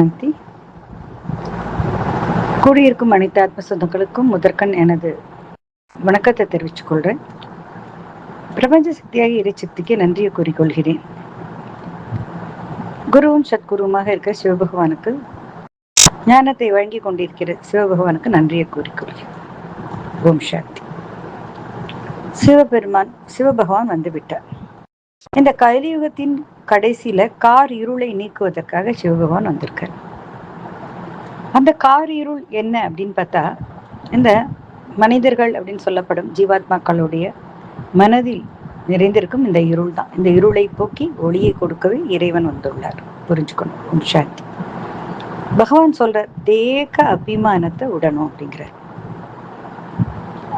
சாந்தி. கூடியிருக்கும் அனைத்து ஆத்ம சொந்தங்களுக்கும் முதற்கண் எனது வணக்கத்தை தெரிவித்துக் கொள்றேன். பிரபஞ்ச சக்தியாகி இறைசக்திக்கு நன்றியை கூறிக்கொள்கிறேன். குருவும் சத்குருவுமாக இருக்கிற சிவபகவானுக்கு, ஞானத்தை வழங்கி கொண்டிருக்கிற சிவபகவானுக்கு நன்றியை கூறிக்கொள்கிறேன். ஓம் சாந்தி. சிவபெருமான் சிவபகவான் வந்துவிட்டார். இந்த கலியுகத்தின் கடைசியில கார் இருளை நீக்குவதற்காக சிவபகவான் வந்திருக்கார். அந்த கார் இருள் என்ன அப்படின்னு பார்த்தா, இந்த மனிதர்கள் அப்படின்னு சொல்லப்படும் ஜீவாத்மாக்களுடைய மனதில் நிறைந்திருக்கும் இந்த இருள் தான். இந்த இருளை போக்கி ஒளியை கொடுக்கவே இறைவன் வந்துள்ளார். புரிஞ்சுக்கணும். ஓம் சாந்தி. பகவான் சொல்ற தேக அபிமானத்தை விடணும் அப்படிங்கிறார்.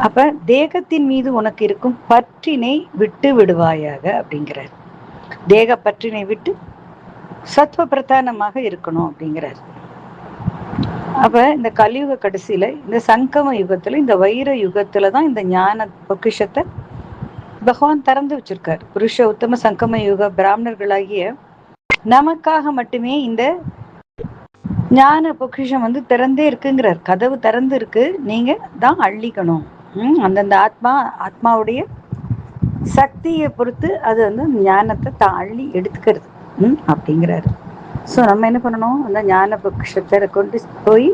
அப்ப தேகத்தின் மீது உனக்கு இருக்கும் பற்றினை விட்டு விடுவாயாக அப்படிங்கிறார். தேக பற்றினை விட்டு சத்துவ பிரதானமாக இருக்கணும் அப்படிங்கிறார். அப்ப இந்த கலியுக கடைசியில, இந்த சங்கம யுகத்துல, இந்த வைர யுகத்துலதான் இந்த ஞான பொக்கிஷத்தை பகவான் திறந்து வச்சிருக்காரு. புருஷ உத்தம சங்கம யுக பிராமணர்களாகிய நமக்காக மட்டுமே இந்த ஞான பொக்கிஷம் திறந்தே இருக்குங்கிறார். கதவு திறந்து இருக்கு, நீங்க தான் அள்ளிக்கணும். அந்தந்த ஆத்மாவுடைய சக்தியை பொறுத்து அது ஞானத்தை தான் அள்ளி எடுத்துக்கிறது அப்படிங்கிறாரு. ஸோ நம்ம என்ன பண்ணணும், அந்த ஞான பொக்கிஷத்தை கொண்டு போய்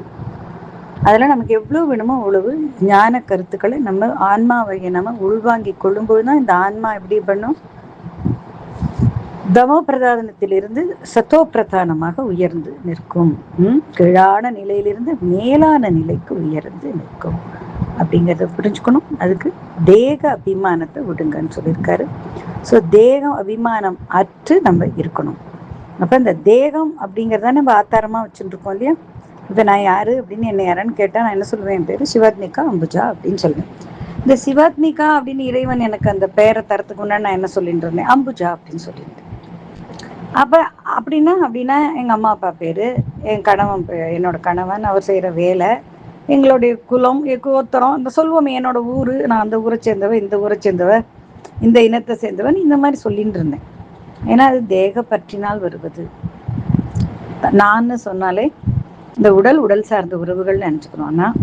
அதெல்லாம் நமக்கு எவ்வளவு வேணுமோ அவ்வளவு ஞான கருத்துக்களை நம்ம ஆன்மாவை நம்ம உள்வாங்கி கொள்ளும்போது தான் இந்த ஆன்மா எப்படி பண்ணும், தமோ பிரதானத்திலிருந்து சத்தோ பிரதானமாக உயர்ந்து நிற்கும். கீழான நிலையிலிருந்து மேலான நிலைக்கு உயர்ந்து நிற்கும் அப்படிங்கிறத புரிஞ்சுக்கணும். அதுக்கு தேக அபிமானத்தை விடுங்கன்னு சொல்லியிருக்காரு. ஸோ தேகம் அபிமானம் அற்று நம்ம இருக்கணும். அப்போ இந்த தேகம் அப்படிங்கிறத நம்ம ஆத்தாரமாக வச்சுட்டு இருக்கோம் இல்லையா. இப்போ நான் யாரு அப்படின்னு என்ன யாருன்னு கேட்டால் நான் என்ன சொல்லுவேன், என் பேர் சிவாத்மிகா அம்புஜா அப்படின்னு சொல்லுவேன். இந்த சிவாத்மிகா அப்படின்னு இறைவன் எனக்கு அந்த பெயரை தரத்துக்கு முன்னாடி நான் என்ன சொல்லிட்டு இருந்தேன், அம்புஜா அப்படின்னு சொல்லியிருந்தேன். அப்போ அப்படின்னா எங்கள் அம்மா அப்பா பேர், என் கணவன், என்னோட கணவன், அவர் செய்கிற வேலை, எங்களுடைய குலம், கோத்திரம், இந்த சொல்லுவோமே என்னோட ஊர், நான் அந்த ஊரை சேர்ந்தவன், இந்த ஊரை சேர்ந்தவன், இந்த இனத்தை சேர்ந்தவன், இந்த மாதிரி சொல்லிட்டு இருந்தேன். ஏன்னா அது தேக பற்றினால் வருவது. நான் சொன்னாலே இந்த உடல் சார்ந்த உறவுகள் நினச்சிக்கிறோம். ஆனால்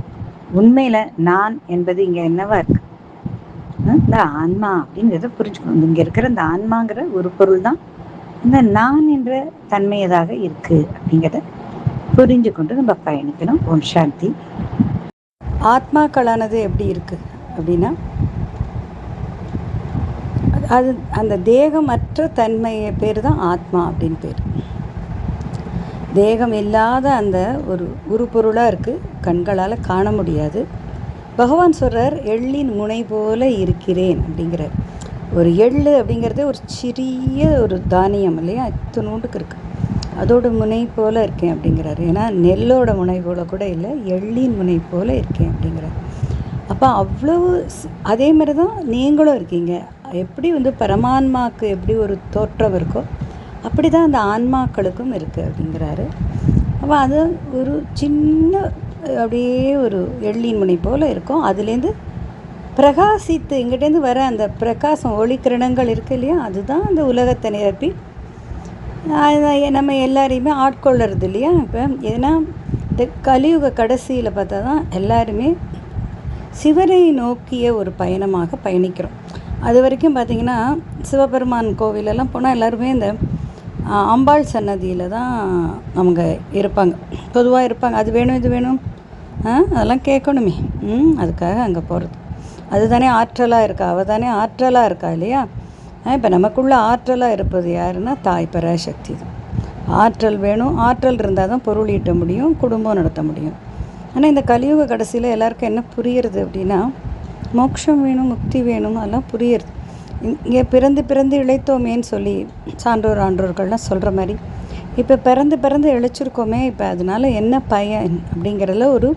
உண்மையில நான் என்பது இங்க என்னவா இருக்கு, இந்த ஆன்மா அப்படிங்கிறத புரிஞ்சுக்கணும். இங்க இருக்கிற இந்த ஆன்மாங்கிற ஒரு பொருள் தான் இந்த நான் என்ற தன்மையதாக இருக்கு அப்படிங்கிறத புரிஞ்சு கொண்டு நம்ம பயணிக்கணும். ஓம் சாந்தி. ஆத்மாக்களானது எப்படி இருக்கு அப்படின்னா, அது அந்த தேகமற்ற தன்மையை பேர் தான் ஆத்மா அப்படின்னு பேர். தேகம் இல்லாத அந்த ஒரு பொருளாக இருக்குது, கண்களால் காண முடியாது. பகவான் சொல்கிறார், எள்ளின் முனை போல இருக்கிறேன் அப்படிங்கிறார். ஒரு எள்ளு அப்படிங்கிறது ஒரு சிறிய ஒரு தானியம் இல்லையா, இத்தனோண்டுக்கு இருக்குது, அதோட முனை போல் இருக்கேன் அப்படிங்கிறாரு. ஏன்னா நெல்லோட முனை போல் கூட இல்லை, எள்ளின் முனை போல் இருக்கேன் அப்படிங்கிறார். அப்போ அவ்வளவு அதே மாதிரி தான் நீங்களும் இருக்கீங்க. எப்படி பரமான்மாவுக்கு எப்படி ஒரு தோற்றம் இருக்கோ அப்படி தான் அந்த ஆன்மாக்களுக்கும் இருக்குது அப்படிங்கிறாரு. அப்போ அது ஒரு சின்ன அப்படியே ஒரு எள்ளின் முனை போல் இருக்கும். அதுலேருந்து பிரகாசித்து இங்கிட்டேருந்து வர அந்த பிரகாசம், ஒளிக்கிரணங்கள் இருக்குது இல்லையா, அதுதான் அந்த உலகத்தை நிரப்பி நம்ம எல்லாரையுமே ஆட்கொள்ளுறது இல்லையா. இப்போ ஏன்னா இந்த கலியுக கடைசியில் பார்த்தா தான் எல்லாருமே சிவனை நோக்கிய ஒரு பயணமாக பயணிக்கிறோம். அது வரைக்கும் பார்த்திங்கன்னா சிவபெருமான் கோவிலெல்லாம் போனால் எல்லாருமே இந்த அம்பாள் சன்னதியில் தான் அவங்க இருப்பாங்க, பொதுவாக இருப்பாங்க. அது வேணும் இது வேணும் அதெல்லாம் கேட்கணுமே, அதுக்காக அங்கே போகிறது. அதுதானே ஆற்றலாக இருக்கா, அவள் தானே ஆற்றலாக இருக்கா இல்லையா. இப்போ நமக்குள்ளே ஆற்றலாக இருப்பது யாருன்னா தாய் பராசக்தி தான். ஆற்றல் வேணும், ஆற்றல் இருந்தால் தான் பொருள் ஈட்ட முடியும், குடும்பம் நடத்த முடியும். ஆனால் இந்த கலியுக கடைசியில் எல்லாருக்கும் என்ன புரியுறது அப்படின்னா, மோட்சம் வேணும், முக்தி வேணும், அதெல்லாம் புரியுறது. இங்கே பிறந்து இழைத்தோமேன்னு சொல்லி சான்றோர் ஆன்றோர்கள்லாம் சொல்கிற மாதிரி இப்போ பிறந்து இழைச்சிருக்கோமே, இப்போ அதனால் என்ன பயன் அப்படிங்கிறதுல ஒரு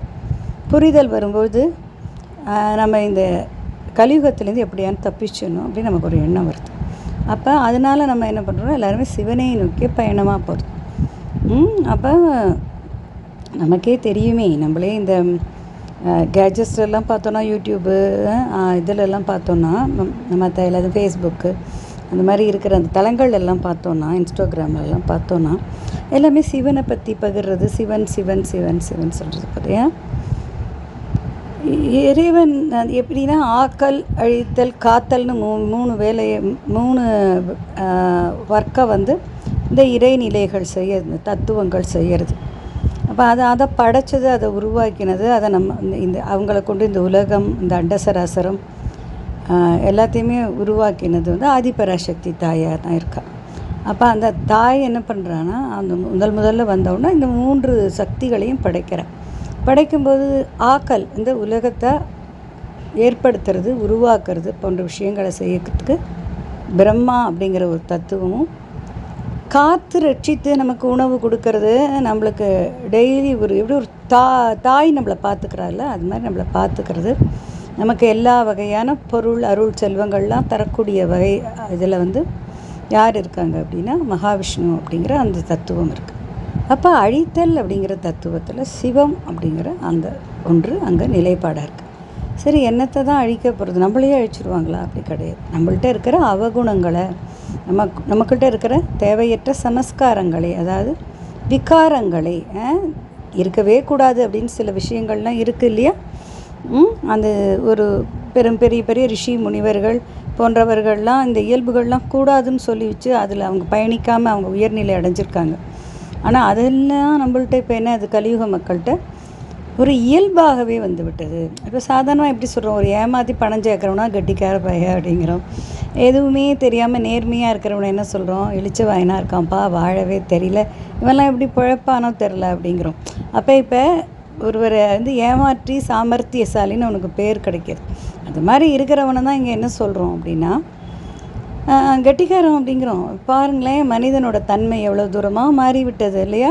புரிதல் வரும்போது நம்ம இந்த கலியுகத்துலேருந்து எப்படியானு தப்பிச்சிடணும் அப்படின்னு நமக்கு ஒரு எண்ணம் வருது. அப்போ அதனால் நம்ம என்ன பண்ணுறோம், எல்லாருமே சிவனை நோக்கிய பயணமாக போகிறது. அப்போ நமக்கே தெரியுமே, நம்மளே இந்த கேஜெட்ஸ்லாம் பார்த்தோன்னா, யூடியூப்பு இதிலெல்லாம் பார்த்தோன்னா, மற்ற எல்லாத்தையும் ஃபேஸ்புக்கு அந்த மாதிரி இருக்கிற அந்த தலங்கள் எல்லாம் பார்த்தோன்னா, இன்ஸ்டாகிராம்லலாம் பார்த்தோன்னா எல்லாமே சிவனை பற்றி பகிர்றது, சிவன் சிவன் சிவன் சிவன் சொல்கிறது பார்த்தியா. இறைவன் எப்படின்னா ஆக்கல், அழித்தல், காத்தல்னு மூணு வேலையை 3 ஒர்க்கை வந்து இந்த இறைநிலைகள் செய்யறது, தத்துவங்கள் செய்கிறது. அப்போ அதை படைச்சது, அதை உருவாக்கினது, அதை நம்ம இந்த அவங்கள கொண்டு இந்த உலகம், இந்த அண்டசராசரம் எல்லாத்தையுமே உருவாக்கினது வந்து ஆதிபராசக்தி தாயாக தான் இருக்கா. அப்போ அந்த தாய் என்ன பண்ணுறான்னா, அந்த முதல்ல வந்தவுடனே இந்த 3 சக்திகளையும் படைக்கிறான். படைக்கும்போது ஆக்கல், இந்த உலகத்தை ஏற்படுத்துறது, உருவாக்குறது போன்ற விஷயங்களை செய்யறதுக்கு பிரம்மா அப்படிங்கிற ஒரு தத்துவமும், காத்து ரட்சித்து நமக்கு உணவு கொடுக்கறது, நம்மளுக்கு டெய்லி எப்படி ஒரு தாய் நம்மளை பார்த்துக்கிறாள்ல, அது மாதிரி நம்மளை பார்த்துக்கிறது, நமக்கு எல்லா வகையான பொருள், அருள், செல்வங்கள்லாம் தரக்கூடிய வகை இதில் வந்து யார் இருக்காங்க அப்படின்னா மகாவிஷ்ணு அப்படிங்கிற அந்த தத்துவம் இருக்குது. அப்போ அழித்தல் அப்படிங்கிற தத்துவத்தில் சிவம் அப்படிங்கிற அந்த ஒன்று அங்கே நிலைப்பாடாக இருக்குது. சரி, என்னத்தை தான் அழிக்க போகிறது, நம்மளையே அழிச்சிருவாங்களா? அப்படி கிடையாது. நம்மள்கிட்ட இருக்கிற அவகுணங்களை, நமக்கிட்ட இருக்கிற தேவையற்ற சமஸ்காரங்களை, அதாவது விகாரங்களை, இருக்கவே கூடாது அப்படின்னு சில விஷயங்கள்லாம் இருக்குது இல்லையா. அந்த ஒரு பெரிய பெரிய ரிஷி முனிவர்கள் போன்றவர்கள்லாம் இந்த இயல்புகள்லாம் கூடாதுன்னு சொல்லி வச்சு அதில் அவங்க பயணிக்காமல் அவங்க உயர்நிலை அடைஞ்சிருக்காங்க. ஆனால் அதெல்லாம் நம்மள்ட்ட இப்போ என்ன, அது கலியுக மக்கள்கிட்ட ஒரு இயல்பாகவே வந்து விட்டது. இப்போ சாதாரணமாக எப்படி சொல்கிறோம், ஒரு ஏமாற்றி பணம் சேர்க்குறவனா கெட்டிக்கார பைய அப்படிங்கிறோம். எதுவுமே தெரியாமல் நேர்மையாக இருக்கிறவனை என்ன சொல்கிறோம், இழிச்ச வாயனாக இருக்கான்ப்பா, வாழவே தெரியல, இவெல்லாம் எப்படி பிழைப்பானோ தெரில அப்படிங்கிறோம். அப்போ இப்போ ஒருவரை வந்து ஏமாற்றி சாமர்த்தியசாலின்னு அவனுக்கு பேர் கிடைக்கிது. அது மாதிரி இருக்கிறவனை தான் இங்கே என்ன சொல்கிறோம் அப்படின்னா கெட்டிக்காரம் அப்படிங்கிறோம். பாருங்களேன், மனிதனோட தன்மை எவ்வளோ தூரமாக மாறிவிட்டது இல்லையா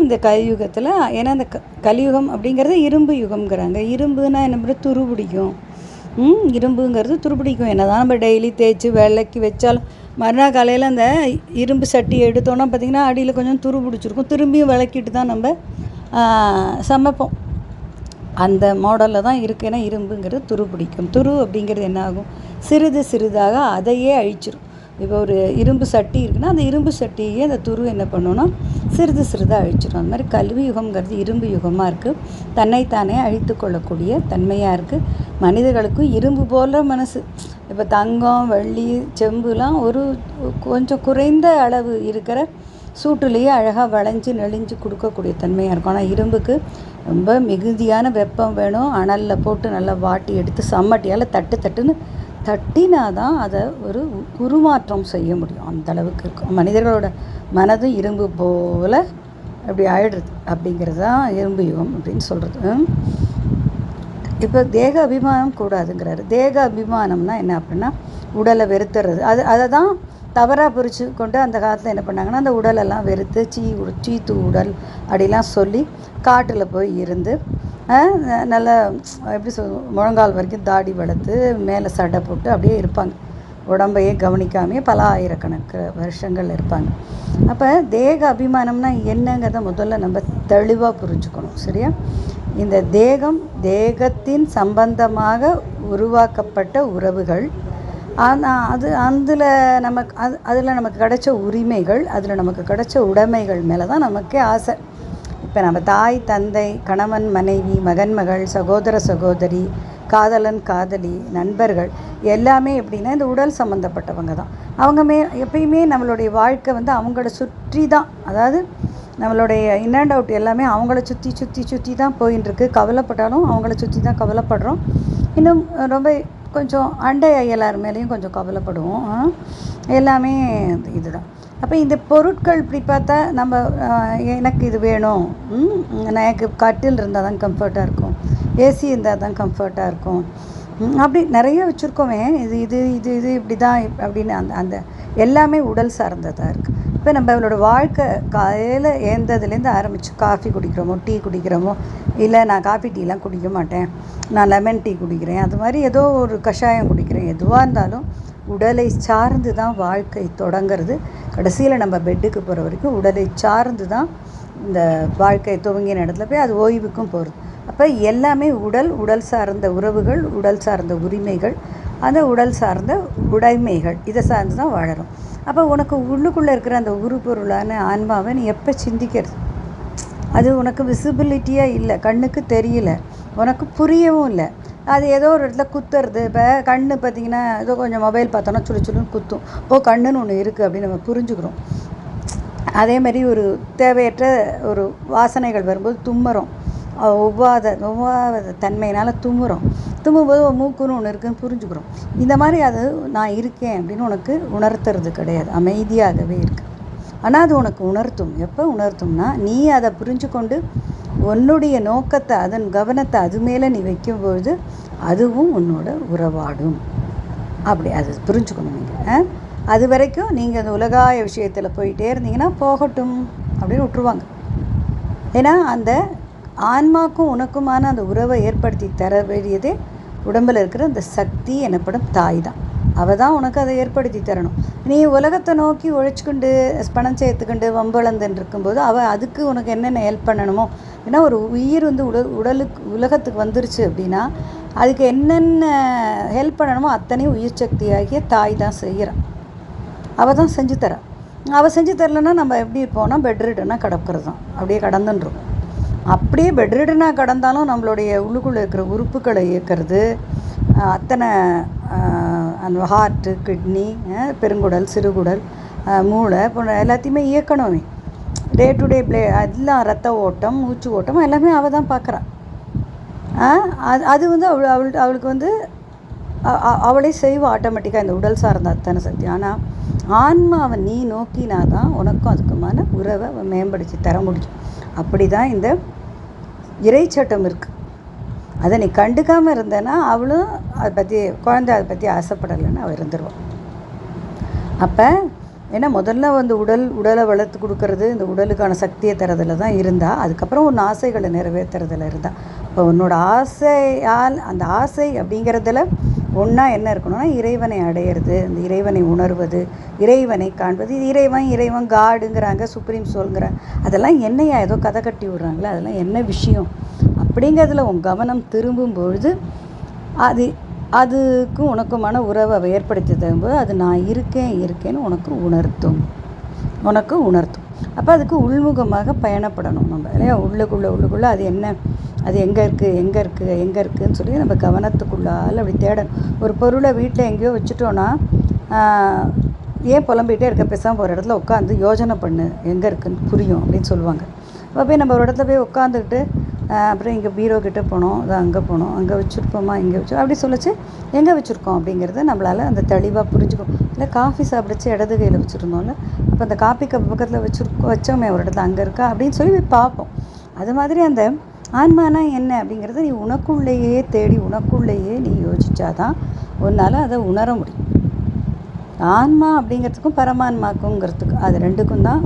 இந்த கலியுகத்தில். ஏன்னா இந்த கலியுகம் அப்படிங்கிறத இரும்பு யுகம்ங்கிறாங்க. இரும்புன்னா என்ன, துரு பிடிக்கும். இரும்புங்கிறது துருப்பிடிக்கும். என்ன தான் நம்ம டெய்லி தேய்ச்சி வெள்ளைக்கு வச்சாலும் மறுநாள் காலையில் அந்த இரும்பு சட்டி எடுத்தோன்னா பார்த்திங்கன்னா அடியில் கொஞ்சம் துரு பிடிச்சிருக்கும். திரும்பியும் விளக்கிட்டு தான் நம்ம சமைப்போம். அந்த மாடலில் தான் இருக்குது. ஏன்னா இரும்புங்கிறது துரு பிடிக்கும். துரு அப்படிங்கிறது என்ன ஆகும், சிறிது சிறிதாக அதையே அழிச்சிடும். இப்போ ஒரு இரும்பு சட்டி இருக்குன்னா அந்த இரும்பு சட்டியே அந்த துரு என்ன பண்ணோன்னா சிறிது சிறிதாக அழிச்சிடும். அந்த மாதிரி கல்வி யுகம்ங்கிறது இரும்பு யுகமாக இருக்குது. தன்னைத்தானே அழித்து கொள்ளக்கூடிய தன்மையாக இருக்குது. மனிதர்களுக்கும் இரும்பு போல மனசு. இப்போ தங்கம், வெள்ளி, செம்புலாம் ஒரு கொஞ்சம் குறைந்த அளவு இருக்கிற சூட்டுலேயே அழகாக வளைஞ்சு நெளிஞ்சு கொடுக்கக்கூடிய தன்மையாக இருக்கும். ஆனால் இரும்புக்கு ரொம்ப மிகுதியான வெப்பம் வேணும். அனலில் போட்டு நல்லா வாட்டி எடுத்து சம்மட்டியால் தட்டுன்னு தட்டினா தான் அதை ஒரு உருமாற்றம் செய்ய முடியும். அந்த அளவுக்கு இருக்கும். மனிதர்களோட மனதும் இரும்பு போல் அப்படி ஆயிடுறது. அப்படிங்கிறது தான் இரும்பு யுகம் அப்படின்னு சொல்கிறது. இப்போ தேக அபிமானம் கூடாதுங்கிறாரு. தேக அபிமானம்னா என்ன அப்படின்னா உடலை வெறுத்துறது. அதை தான் தவறாக பிரித்து கொண்டு அந்த காலத்தில் என்ன பண்ணாங்கன்னா அந்த உடலெல்லாம் வெறுத்து சீத்து உடல் அப்படிலாம் சொல்லி காட்டில் போய் இருந்து நல்லா எப்படி முழங்கால் வரைக்கும் தாடி வளர்த்து மேலே சடை போட்டு அப்படியே இருப்பாங்க. உடம்பையே கவனிக்காமே பல ஆயிரக்கணக்கு வருஷங்கள் இருப்பாங்க. அப்போ தேக அபிமானம்னா என்னங்கிறத முதல்ல நம்ம தெளிவாக புரிஞ்சுக்கணும். சரியா? இந்த தேகத்தின் சம்பந்தமாக உருவாக்கப்பட்ட உறவுகள், அதில் நமக்கு கிடைச்ச உரிமைகள், அதில் நமக்கு கிடைச்ச உடைமைகள் மேலே தான் நமக்கே ஆசை. இப்போ நம்ம தாய், தந்தை, கணவன், மனைவி, மகன், மகள், சகோதர, சகோதரி, காதலன், காதலி, நண்பர்கள் எல்லாமே எப்படின்னா இந்த உடல் சம்மந்தப்பட்டவங்க தான். எப்பயுமே நம்மளுடைய வாழ்க்கை வந்து அவங்கள சுற்றி தான். அதாவது நம்மளுடைய இன் அண்ட் அவுட் எல்லாமே அவங்கள சுற்றி தான் போயின்னு இருக்கு. கவலைப்பட்டாலும் அவங்கள சுற்றி தான் கவலைப்படுறோம். இன்னும் ரொம்ப கொஞ்சம் அண்டை எல்லார் மேலேயும் கொஞ்சம் கவலைப்படுவோம். எல்லாமே இதுதான். அப்போ இந்த பொருட்கள் இப்படி பார்த்தா நம்ம எனக்கு இது வேணும், எனக்கு கட்டில் இருந்தால் தான் கம்ஃபர்ட்டாக இருக்கும், ஏசி இருந்தால் தான் கம்ஃபர்ட்டாக இருக்கும், அப்படி நிறைய வச்சுருக்கோமே. இது இப்படி தான் அப்படின்னு அந்த எல்லாமே உடல் சார்ந்ததாக இருக்குது. இப்போ நம்மளோட வாழ்க்கை காலையில் ஏந்ததுலேருந்து ஆரம்பித்து காஃபி குடிக்கிறோமோ, டீ குடிக்கிறோமோ, இல்லை நான் காஃபி டீலாம் குடிக்க மாட்டேன், நான் லெமன் டீ குடிக்கிறேன், அது மாதிரி ஏதோ ஒரு கஷாயம் குடிக்கிறேன், எதுவாக இருந்தாலும் உடலை சார்ந்து தான் வாழ்க்கை தொடங்கிறது. கடைசியில் நம்ம பெட்டுக்கு போகிற வரைக்கும் உடலை சார்ந்து தான் இந்த வாழ்க்கை துவங்கின இடத்துல போய் அது ஓய்வுக்கும் போகிறது. அப்போ எல்லாமே உடல் சார்ந்த உறவுகள், உடல் சார்ந்த உரிமைகள், அந்த உடல் சார்ந்த உடைமைகள் இதை சார்ந்து தான் வாழறோம். அப்போ உனக்கு உள்ளுக்குள்ளே இருக்கிற அந்த உருப்பொருளான ஆன்மாவை நீ எப்போ சிந்திக்கிறது? அது உனக்கு விசிபிலிட்டியாக இல்லை, கண்ணுக்கு தெரியல, உனக்கு புரியவும் இல்லை. அது ஏதோ ஒரு இடத்துல குத்துறது. இப்போ கண் பார்த்திங்கன்னா ஏதோ கொஞ்சம் மொபைல் பார்த்தோன்னா சுடுன்னு குத்தும். கண்ணுன்னு ஒன்று இருக்குது அப்படின்னு நம்ம புரிஞ்சுக்கிறோம். அதேமாதிரி ஒரு தேவையற்ற ஒரு வாசனைகள் வரும்போது தும்முறோம். ஒவ்வாத தன்மையினால் தும்மும்போது மூக்குன்னு ஒன்று இருக்குதுன்னு புரிஞ்சுக்கிறோம். இந்த மாதிரி அது நான் இருக்கேன் அப்படின்னு உனக்கு உணர்த்துறது கிடையாது, அமைதியாகவே இருக்குது. ஆனால் அது உனக்கு உணர்த்தும். எப்போ உணர்த்தும்னா நீ அதை புரிஞ்சு கொண்டு உன்னுடைய நோக்கத்தை, அதன் கவனத்தை அது மேலே நீ வைக்கும்பொழுது அதுவும் உன்னோட உறவாடும். அப்படி அது புரிஞ்சுக்கணும் நீங்கள். அது வரைக்கும் நீங்கள் அந்த உலகாய விஷயத்தில் போயிட்டே இருந்தீங்கன்னா போகட்டும் அப்படின்னு விட்டுருவாங்க. ஏன்னா அந்த ஆன்மாக்கும் உனக்குமான அந்த உறவை ஏற்படுத்தி தர வேண்டியதே உடம்பில் இருக்கிற அந்த சக்தி எனப்படும் தாய் தான். அவள் தான் உனக்கு அதை ஏற்படுத்தி தரணும். நீ உலகத்தை நோக்கி உழைச்சிக்கிண்டு பணம் சேர்த்துக்கிண்டு வம்பளந்துன்னு இருக்கும்போது அவள் அதுக்கு உனக்கு என்னென்ன ஹெல்ப் பண்ணணுமோ, ஏன்னா ஒரு உயிர் வந்து உலகத்துக்கு வந்துருச்சு அப்படின்னா அதுக்கு என்னென்ன ஹெல்ப் பண்ணணுமோ அத்தனையும் உயிர் சக்தியாகிய தாய் தான் செய்கிறான். அவள் தான் செஞ்சு தரான். அவள் செஞ்சு தரலைன்னா நம்ம எப்படி இருப்போம்னா பெட்ரிடனாக கிடக்கிறது தான், அப்படியே கடந்துன்றோம். அப்படியே பெட்ரிடனாக கடந்தாலும் நம்மளுடைய உள்ளுக்குள்ளே இருக்கிற உறுப்புகளை இயக்கிறது, அத்தனை அந்த ஹார்ட்டு, கிட்னி, பெருங்குடல், சிறுகுடல், மூளை போன்ற எல்லாத்தையுமே இயக்கணுமே. டே டு டே எல்லாம் ரத்த ஓட்டம், மூச்சு ஓட்டம் எல்லாமே அவள் தான் பார்க்குறான். அது வந்து அவளுக்கு வந்து அவளே செய்வா ஆட்டோமேட்டிக்காக இந்த உடல் சார்ந்த அத்தனை சக்தி. ஆனால் ஆன்மாவை நீ நோக்கினா தான் உனக்கும் அதுக்குமான உறவை மேம்படுத்தி தர முடியும். அப்படி தான் இந்த இறைச்சட்டம் இருக்குது. அதை நீ கண்டுக்காமல் இருந்தேன்னா அவளும் அதை பற்றி குழந்தை அதை பற்றி ஆசைப்படலைன்னு அவள் இருந்துருவாள். அப்போ ஏன்னா முதல்ல வந்து உடலை வளர்த்து கொடுக்கறது, இந்த உடலுக்கான சக்தியை தரதில் தான் இருந்தால், அதுக்கப்புறம் உன் ஆசைகளை நிறைவேற்றுறதில் இருந்தால். இப்போ உன்னோட ஆசையால் அந்த ஆசை அப்படிங்கிறதுல ஒன்றா என்ன இருக்கணும்னா இறைவனை அடையிறது, இந்த இறைவனை உணர்வது, இறைவனை காண்பது. இது இறைவன் காடுங்கிறாங்க, சுப்ரீம் சோல்ங்கிறாங்க. அதெல்லாம் என்னையா ஏதோ கதை கட்டி விடுறாங்களே, அதெல்லாம் என்ன விஷயம் அப்படிங்கிறதுல உன் கவனம் திரும்பும்பொழுது அதுக்கும் உனக்குமான உறவை ஏற்படுத்தி தரும்போது அது நான் இருக்கேன்னு உனக்கு உணர்த்தும். அப்போ அதுக்கு உள்முகமாக பயணப்படணும் நம்ம இல்லையா. உள்ளுக்குள்ளே அது என்ன, அது எங்கே இருக்குதுன்னு சொல்லி நம்ம கவனத்துக்குள்ளால் அப்படி தேடணும். ஒரு பொருளை வீட்டில் எங்கேயோ வச்சுட்டோன்னா ஏன் புலம்பிகிட்டே இருக்க, பேசாமல் ஒரு இடத்துல உட்காந்து யோஜனை பண்ணு, எங்கே இருக்குன்னு புரியும் அப்படின்னு சொல்லுவாங்க. அப்போ போய் நம்ம ஒரு இடத்துல போய் உட்காந்துக்கிட்டு அப்புறம் இங்கே பீரோ கிட்டே போனோம், அது அங்கே போனோம், அங்கே வச்சுருப்போமா, இங்கே வச்சு அப்படி சொல்லிச்சு எங்கே வச்சுருக்கோம் அப்படிங்கிறத நம்மளால் அந்த தெளிவாக புரிஞ்சுக்கும். இல்லை காஃபி சாப்பிடுச்சு இடது கையில் வச்சுருந்தோம்ல, அப்போ அந்த காஃபி கப் பக்கத்தில் வச்சோமே ஒரு இடத்துல அங்கே இருக்கா அப்படின்னு சொல்லி பார்ப்போம். அது மாதிரி அந்த ஆன்மானா என்ன அப்படிங்கிறத நீ உனக்குள்ளேயே தேடி உனக்குள்ளேயே நீ யோசிச்சாதான் உன்னால் அதை உணர முடியும். ஆன்மா அப்படிங்கிறதுக்கும் பரமான்மாக்குங்கிறதுக்கு அது ரெண்டுக்கும் தான்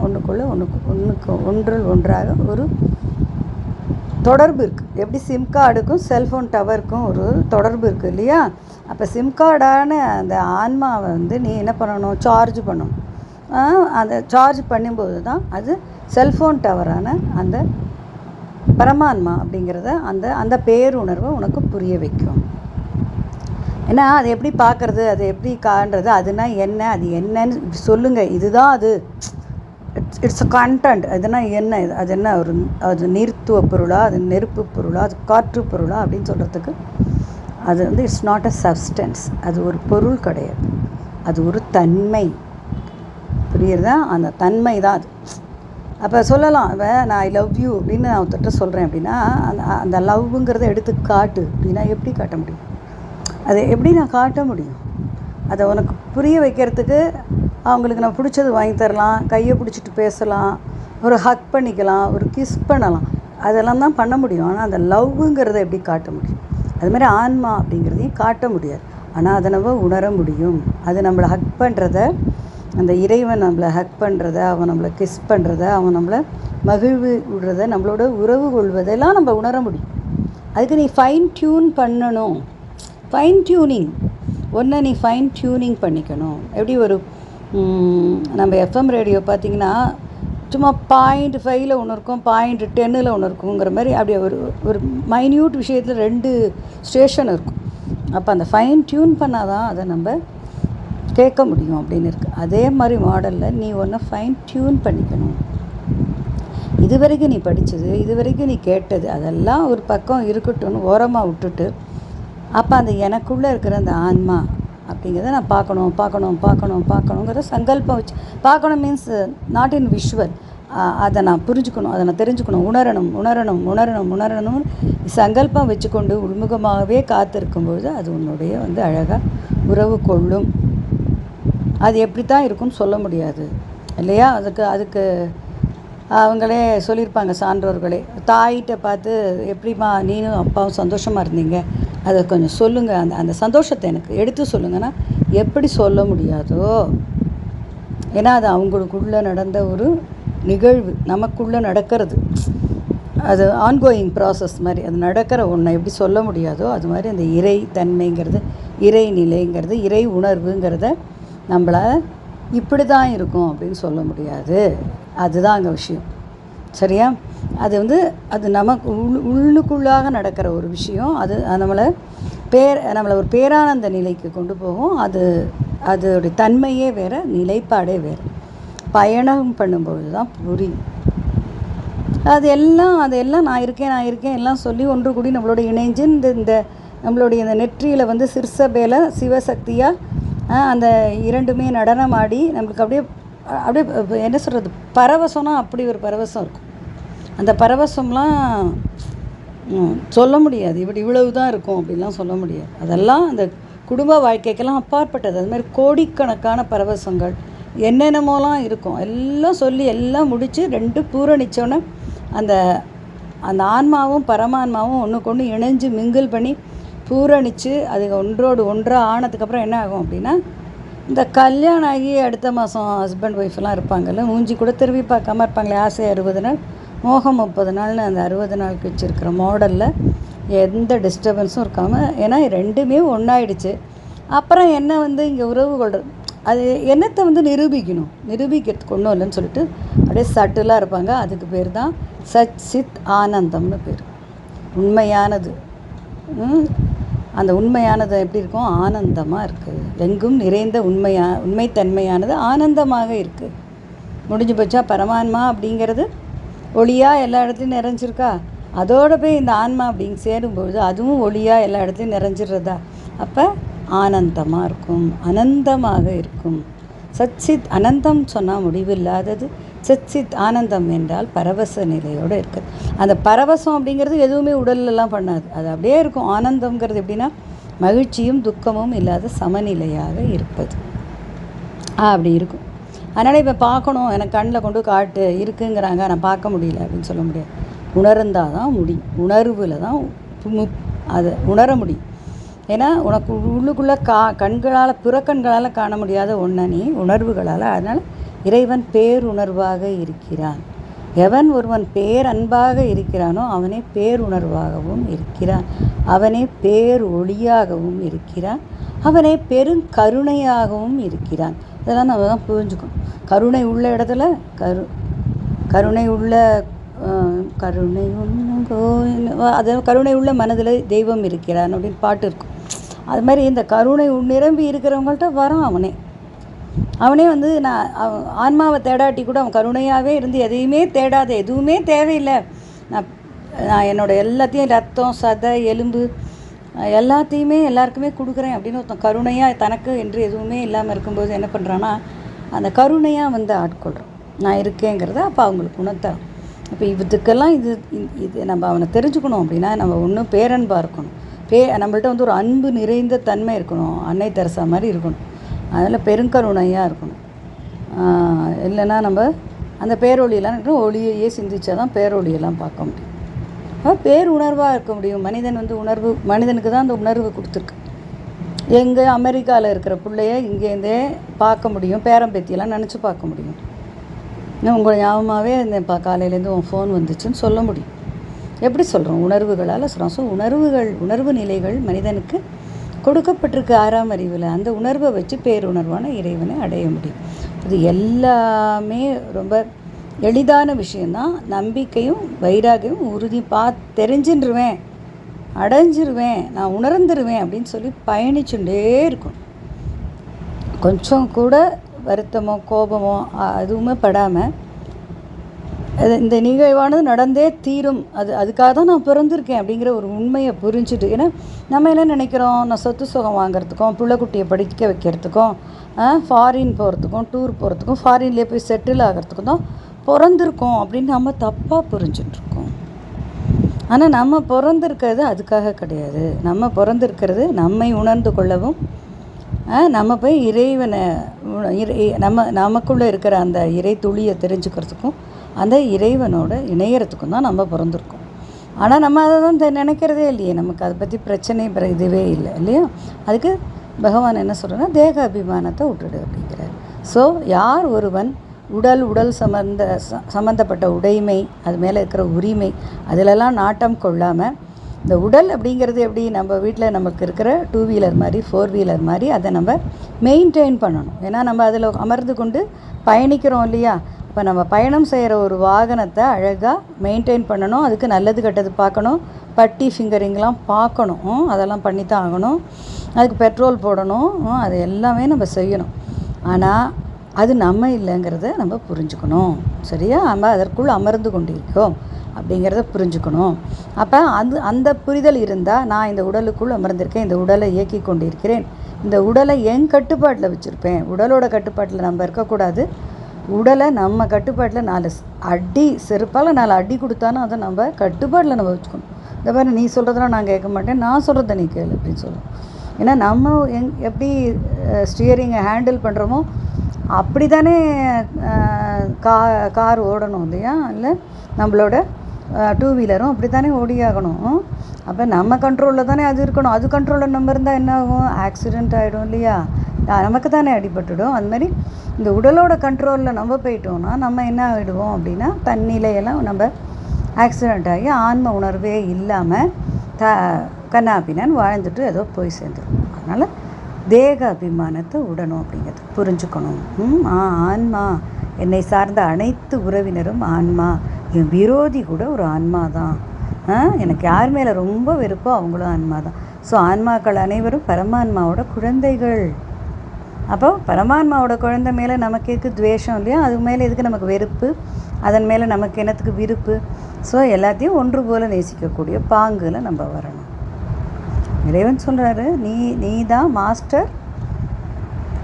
ஒன்றுள் ஒன்றாக ஒரு தொடர்பு இருக்குது. எப்படி சிம் கார்டுக்கும் செல்ஃபோன் டவருக்கும் ஒரு தொடர்பு இருக்குது இல்லையா. அப்போ சிம் கார்டான அந்த ஆன்மாவை வந்து நீ என்ன பண்ணணும், சார்ஜ் பண்ணணும். அந்த சார்ஜ் பண்ணும்போது தான் அது செல்ஃபோன் டவரான அந்த பரமான்மா அப்படிங்கிறத அந்த பேருணர்வை உனக்கு புரிய வைக்கும். ஏன்னா அதை எப்படி பார்க்குறது, அதை எப்படி காண்றது, அதுனா என்ன, அது என்னன்னு சொல்லுங்கள், இதுதான் அது, இட்ஸ் அ கண்டென்ட், அதுனா என்ன, அது என்ன, அது நீர்த்துவ பொருளா, அது நெருப்பு பொருளா, அது காற்று பொருளா அப்படின்னு சொல்கிறதுக்கு அது வந்து இட்ஸ் நாட் அ சப்ஸ்டன்ஸ். அது ஒரு பொருள் கிடையாது, அது ஒரு தன்மை. புரியுறதா? அந்த தன்மை தான் அது. அப்போ சொல்லலாம், நான் ஐ லவ் யூ அப்படின்னு நான் ஒருத்தட்ட சொல்கிறேன் அப்படின்னா அந்த லவ்ங்கிறத எடுத்து காட்டு அப்படின்னா எப்படி காட்ட முடியும்? அதை எப்படி நான் காட்ட முடியும்? அதை உனக்கு புரிய வைக்கிறதுக்கு அவங்களுக்கு நான் பிடிச்சது வாங்கி தரலாம், கையை பிடிச்சிட்டு பேசலாம், ஒரு ஹக் பண்ணிக்கலாம், ஒரு கிஸ் பண்ணலாம், அதெல்லாம் தான் பண்ண முடியும். ஆனால் அந்த லவ்ங்கிறத எப்படி காட்ட முடியும்? அதுமாதிரி ஆன்மா அப்படிங்கிறதையும் காட்ட முடியாது. ஆனால் அதை நம்ம உணர முடியும். அது நம்மளை ஹக் பண்ணுறத, அந்த இறைவன் நம்மளை ஹக் பண்ணுறத, அவன் நம்மளை கிஸ் பண்ணுறத, அவன் நம்மளை மகிழ்வு விடுறத, நம்மளோட உறவு கொள்வதெல்லாம் நம்ம உணர முடியும். அதுக்கு நீ ஃபைன் டியூன் பண்ணணும். ஃபைன் டியூனிங் நீ ஃபைன் டியூனிங் பண்ணிக்கணும். எப்படி ஒரு நம்ம எஃப்எம் ரேடியோ பார்த்திங்கன்னா சும்மா 0.5 ஒன்று இருக்கும், 0.10 ஒன்று இருக்குங்கிற மாதிரி அப்படியே ஒரு மைன்யூட் விஷயத்தில் 2 ஸ்டேஷன் இருக்கும். அப்போ அந்த ஃபைன் டியூன் பண்ணாதான் அதை நம்ம கேட்க முடியும் அப்படின்னு இருக்குது. அதே மாதிரி மாடலில் நீ ஒன்று ஃபைன் டியூன் பண்ணிக்கணும். இது வரைக்கும் நீ படித்தது, இது வரைக்கும் நீ கேட்டது அதெல்லாம் ஒரு பக்கம் இருக்கட்டும்னு ஓரமாக விட்டுட்டு, அப்போ அந்த எனக்குள்ளே இருக்கிற அந்த ஆன்மா அப்படிங்கிறத நான் பார்க்கணுங்கிறத சங்கல்பம் வச்சு பார்க்கணும். Means not in visual. அதை நான் புரிஞ்சுக்கணும், அதை நான் தெரிஞ்சுக்கணும், உணரணும் சங்கல்பம் வச்சுக்கொண்டு உள்முகமாகவே காத்திருக்கும்பொழுது அது உன்னுடைய அழகாக உறவு கொள்ளும். அது எப்படி தான் இருக்கும்னு சொல்ல முடியாது இல்லையா? அதுக்கு அவங்களே சொல்லியிருப்பாங்க சான்றோர்களே. தாயிட்ட பார்த்து எப்படிம்மா நீனும் அப்பாவும் சந்தோஷமாக இருந்தீங்க, அதை கொஞ்சம் சொல்லுங்கள், அந்த சந்தோஷத்தை எனக்கு எடுத்து சொல்லுங்கன்னா எப்படி சொல்ல முடியாதோ? ஏன்னா அது அவங்களுக்குள்ளே நடந்த ஒரு நிகழ்வு, நமக்குள்ளே நடக்கிறது. அது ஆன்கோயிங் ப்ராசஸ் மாதிரி, அது நடக்கிற ஒன்றை எப்படி சொல்ல முடியாதோ அது மாதிரி அந்த இறை தன்மைங்கிறது, இறை நிலைங்கிறது, இறை உணர்வுங்கிறத நம்மளால் இப்படி தான் இருக்கும் அப்படின்னு சொல்ல முடியாது. அதுதான் அங்கே விஷயம். சரியா? அது நமக்கு உள்ளுக்குள்ளாக நடக்கிற ஒரு விஷயம். அது நம்மளை ஒரு பேரானந்த நிலைக்கு கொண்டு போகும். அதோடைய தன்மையே வேறு, நிலைப்பாடே வேறு. பயணம் பண்ணும்பொழுது தான் புரியும். அதெல்லாம் நான் இருக்கேன் எல்லாம் சொல்லி ஒன்று கூடி நம்மளோட இணைஞ்சு இந்த நம்மளுடைய இந்த நெற்றியில் சிற்சபையில் சிவசக்தியாக அந்த இரண்டுமே நடனம் ஆடி நம்மளுக்கு அப்படியே என்ன சொல்கிறது, பரவசம்னா அப்படி ஒரு பரவசம் இருக்கும். அந்த பரவசம்லாம் சொல்ல முடியாது, இவ்வளவு தான் இருக்கும் அப்படின்லாம் சொல்ல முடியாது. அதெல்லாம் அந்த குடும்ப வாழ்க்கைக்கெல்லாம் அப்பாற்பட்டது. அது மாதிரி கோடிக்கணக்கான பரவசங்கள் என்னென்னமோலாம் இருக்கும். எல்லாம் சொல்லி எல்லாம் முடித்து ரெண்டு பூரணிச்சோன்னே அந்த ஆன்மாவும் பரமான்மாவும் ஒன்றுக்கு ஒன்று இணைஞ்சு மிங்கிள் பண்ணி பூரணித்து அது ஒன்றோடு ஒன்றாக ஆனதுக்கப்புறம் என்ன ஆகும் அப்படின்னா, இந்த கல்யாணம் ஆகி அடுத்த மாதம் ஹஸ்பண்ட் ஒய்ஃபெல்லாம் இருப்பாங்கல்ல, மூஞ்சி கூட திரும்பி பார்க்காம இருப்பாங்களே, ஆசை 60 நாள் மோகம் 30 நாள்னு அந்த 60 நாளுக்கு வச்சுருக்கிற மாடலில் எந்த டிஸ்டர்பன்ஸும் இருக்காமல், ஏன்னா ரெண்டுமே ஒன்றாயிடுச்சு. அப்புறம் என்ன இங்கே உறவு கொள்வது, அது என்னத்தை நிரூபிக்கிறதுக்கு ஒன்றும் இல்லைன்னு சொல்லிட்டு அப்படியே சட்டிலாக இருப்பாங்க. அதுக்கு பேர் தான் சச் சித் ஆனந்தம்னு பேர். உண்மையானது, அந்த உண்மையானது எப்படி இருக்கும்? ஆனந்தமாக இருக்குது. எங்கும் நிறைந்த உண்மைத்தன்மையானது ஆனந்தமாக இருக்குது. முடிஞ்சு போச்சா? பரமான்மா அப்படிங்கிறது ஒளியாக எல்லா இடத்துலையும் நிறைஞ்சிருக்கா? அதோடு போய் இந்த ஆன்மா அப்படிங்க சேரும்பொழுது அதுவும் ஒளியாக எல்லா இடத்துலையும் நிறைஞ்சிடுறதா? அப்போ ஆனந்தமாக இருக்கும், அனந்தமாக இருக்கும். சச்சித் அனந்தம் சொன்னால் முடிவில்லாதது. சச்சித் ஆனந்தம் என்றால் பரவச நிலையோடு இருக்குது. அந்த பரவசம் அப்படிங்கிறது எதுவுமே உடல்லலாம் பண்ணாது, அது அப்படியே இருக்கும். ஆனந்தம்ங்கிறது எப்படின்னா மகிழ்ச்சியும் துக்கமும் இல்லாத சமநிலையாக இருப்பது, அப்படி இருக்கும். அதனால் இப்போ பார்க்கணும், எனக்கு கண்ணில் கொண்டு காட்டு இருக்குங்கிறாங்க, நான் பார்க்க முடியல அப்படின்னு சொல்ல முடியாது. உணர்ந்தால் தான் முடியும். உணர்வில் தான் அதை உணர முடியும். ஏன்னா உனக்கு உள்ளுக்குள்ளே கண்களால் புறக்கண்களால் காண முடியாத ஒன்றை நீ உணர்வுகளால். அதனால் இறைவன் பேருணர்வாக இருக்கிறான். எவன் ஒருவன் பேரன்பாக இருக்கிறானோ அவனே பேருணர்வாகவும் இருக்கிறான், அவனே பேர் ஒளியாகவும் இருக்கிறான், அவனே பெருங்கருணையாகவும் இருக்கிறான். இதெல்லாம் நம்ம தான் புரிஞ்சுக்கணும். கருணை உள்ள இடத்துல கருணை உள்ள அது கருணை உள்ள மனதில் தெய்வம் இருக்கிறான் அப்படின்னு பாட்டு இருக்கும். அது மாதிரி இந்த கருணை நிரம்பி இருக்கிறவங்கள்ட்ட வரான் அவனே நான் ஆன்மாவை தேடாட்டி கூட அவன் கருணையாகவே இருந்து எதையுமே தேடாத, எதுவுமே தேவையில்லை, நான் என்னோடய எல்லாத்தையும் ரத்தம் சதை எலும்பு எல்லாத்தையுமே எல்லாருக்குமே கொடுக்குறேன் அப்படின்னு ஒருத்தன் கருணையாக தனக்கு என்று எதுவுமே இல்லாமல் இருக்கும்போது என்ன பண்ணுறான்னா அந்த கருணையாக ஆட்கொள்கிறான், நான் இருக்கேங்கிறத. அப்போ அவங்களுக்கு உணர்த்தலாம். இப்போ இதுக்கெல்லாம் இது நம்ம அவனை தெரிஞ்சுக்கணும் அப்படின்னா நம்ம ஒன்றும் பேரன்பாக இருக்கணும். நம்மள்ட்ட ஒரு அன்பு நிறைந்த தன்மை இருக்கணும், அன்னை தெரசா மாதிரி இருக்கணும். அதில் பெருங்கருணையாக இருக்கணும். இல்லைன்னா நம்ம அந்த பேரொழியெல்லாம் ஒளியையே சிந்திச்சா தான் பேரொழியெல்லாம் பார்க்க முடியும். பேருணர்வாக இருக்க முடியும். மனிதனுக்கு தான் அந்த உணர்வு கொடுத்துருக்கு. எங்கே அமெரிக்காவில் இருக்கிற பிள்ளைய இங்கேருந்தே பார்க்க முடியும், பேரம்பேத்தியெல்லாம் நினச்சி பார்க்க முடியும். இன்னும் உங்களை ஞாபகமாகவே இந்த காலையிலேருந்து உன் ஃபோன் வந்துச்சுன்னு சொல்ல முடியும். எப்படி சொல்கிறோம்? உணர்வுகளால் சொல்கிறோம். ஸோ உணர்வு நிலைகள் மனிதனுக்கு கொடுக்கப்பட்டிருக்கு 6ஆம் அறிவில். அந்த உணர்வை வச்சு பேருணர்வான இறைவனை அடைய முடியும். இது எல்லாமே ரொம்ப எளிதான விஷயந்தான். நம்பிக்கையும் வைராகியம் உறுதி தெரிஞ்சுருவேன் அடைஞ்சிருவேன், நான் உணர்ந்துருவேன் அப்படின்னு சொல்லி பயணிச்சுட்டே இருக்கும். கொஞ்சம் கூட வருத்தமோ கோபமோ அதுவுமே படாமல் இந்த நிகழ்வானது நடந்தே தீரும், அதுக்காக தான் நான் பிறந்திருக்கேன் அப்படிங்கிற ஒரு உண்மையை புரிஞ்சுட்டு. ஏன்னா நம்ம என்ன நினைக்கிறோம், நான் சொத்து சுகம் வாங்கிறதுக்கும் பிள்ளைக்குட்டியை படிக்க வைக்கிறதுக்கும் ஃபாரின் போகிறதுக்கும் டூர் போகிறதுக்கும் ஃபாரின்லேயே போய் செட்டில் ஆகிறதுக்கும் தான் பிறந்திருக்கோம் அப்படின்னு நம்ம தப்பாக புரிஞ்சுட்ருக்கோம். ஆனால் நம்ம பிறந்திருக்கிறது அதுக்காக கிடையாது. நம்ம பிறந்திருக்கிறது நம்மை உணர்ந்து கொள்ளவும், நம்ம போய் இறைவனை நமக்குள்ளே இருக்கிற அந்த இறை துளியை தெரிஞ்சுக்கிறதுக்கும் அந்த இறைவனோட இணையறதுக்கும் தான் நம்ம பிறந்திருக்கோம். ஆனால் நம்ம அதை தான் நினைக்கிறதே இல்லையே, நமக்கு அதை பற்றி பிரச்சனை இதுவே இல்லை இல்லையா. அதுக்கு பகவான் என்ன சொல்கிறேன்னா, தேக அபிமானத்தை விட்டுடு அப்படிங்கிறார். ஸோ யார் ஒருவன் உடல் சம்மந்தப்பட்ட உடைமை, அது மேலே இருக்கிற உரிமை, அதிலெல்லாம் நாட்டம் கொள்ளாமல், இந்த உடல் அப்படிங்கிறது எப்படி நம்ம வீட்டில் நமக்கு இருக்கிற 2 வீலர் மாதிரி 4 வீலர் மாதிரி அதை நம்ம மெயின்டைன் பண்ணணும். ஏன்னா நம்ம அதில் அமர்ந்து கொண்டு பயணிக்கிறோம் இல்லையா. இப்போ நம்ம பயணம் செய்கிற ஒரு வாகனத்தை அழகாக மெயின்டைன் பண்ணணும், அதுக்கு நல்லது கெட்டது பார்க்கணும், பட்டி ஃபிங்கரிங்லாம் பார்க்கணும், அதெல்லாம் பண்ணி தான் ஆகணும். அதுக்கு பெட்ரோல் போடணும், அது எல்லாமே நம்ம செய்யணும். ஆனால் அது நம்ம இல்லைங்கிறத நம்ம புரிஞ்சுக்கணும். சரியா, நம்ம அதற்குள் அமர்ந்து கொண்டிருக்கோம் அப்படிங்கிறத புரிஞ்சுக்கணும். அப்போ அந்த புரிதல் இருந்தால், நான் இந்த உடலுக்குள் அமர்ந்திருக்கேன், இந்த உடலை இயக்கி கொண்டிருக்கிறேன், இந்த உடலை என் கட்டுப்பாட்டில் வச்சுருப்பேன். உடலோட கட்டுப்பாட்டில் நம்ம இருக்கக்கூடாது. உடலை நம்ம கட்டுப்பாட்டில் 4 அடி செருப்பால் 4 அடி கொடுத்தாலும் அதை நம்ம கட்டுப்பாட்டில் நம்ம வச்சுக்கணும். இந்த மாதிரி நீ சொல்கிறதெல்லாம் நான் கேட்க மாட்டேன், நான் சொல்கிறத நீ கேளு அப்படின்னு சொல்லணும். ஏன்னா நம்ம எப்படி ஸ்டியரிங்கை ஹேண்டில் பண்ணுறோமோ அப்படி தானே கார் ஓடணும் இல்லையா. இல்லை நம்மளோட 2 வீலரும் அப்படி தானே ஓடியாகணும். அப்போ நம்ம கண்ட்ரோலில் தானே அது இருக்கணும். அது கண்ட்ரோலில் நம்ம இருந்தால் என்ன ஆகும், ஆக்சிடெண்ட் ஆகிடும் இல்லையா, நமக்கு தானே அடிபட்டுடும். அதுமாதிரி இந்த உடலோட கண்ட்ரோலில் நம்ம போயிட்டோம்னா நம்ம என்ன ஆகிடுவோம் அப்படின்னா, தண்ணிலையெல்லாம் நம்ம ஆக்சிடெண்ட் ஆகி ஆன்ம உணர்வே இல்லாமல் கண்ணாப்பினான்னு வாழ்ந்துட்டு ஏதோ போய் சேர்ந்துடும். அதனால் தேக அபிமானத்தை விடணும் அப்படிங்கிறது புரிஞ்சுக்கணும். ஆன்மா, என்னை சார்ந்த அனைத்து உறவினரும் ஆன்மா, என் விரோதி கூட ஒரு ஆன்மா தான். எனக்கு யார் மேலே ரொம்ப வெறுப்போ அவங்களும் ஆன்மா தான். ஸோ ஆன்மாக்கள் அனைவரும் பரமான்மாவோட குழந்தைகள். அப்போ பரமான்மாவோட குழந்தை மேலே நமக்கு எதுக்கு துவேஷம் இல்லையா, அது மேலே எதுக்கு நமக்கு வெறுப்பு, அதன் மேலே நமக்கு என்னத்துக்கு விருப்பு. ஸோ எல்லாத்தையும் ஒன்று போல் நேசிக்கக்கூடிய பாங்கில் நம்ம வரணும். இறைவன் சொல்கிறாரு, நீ தான் master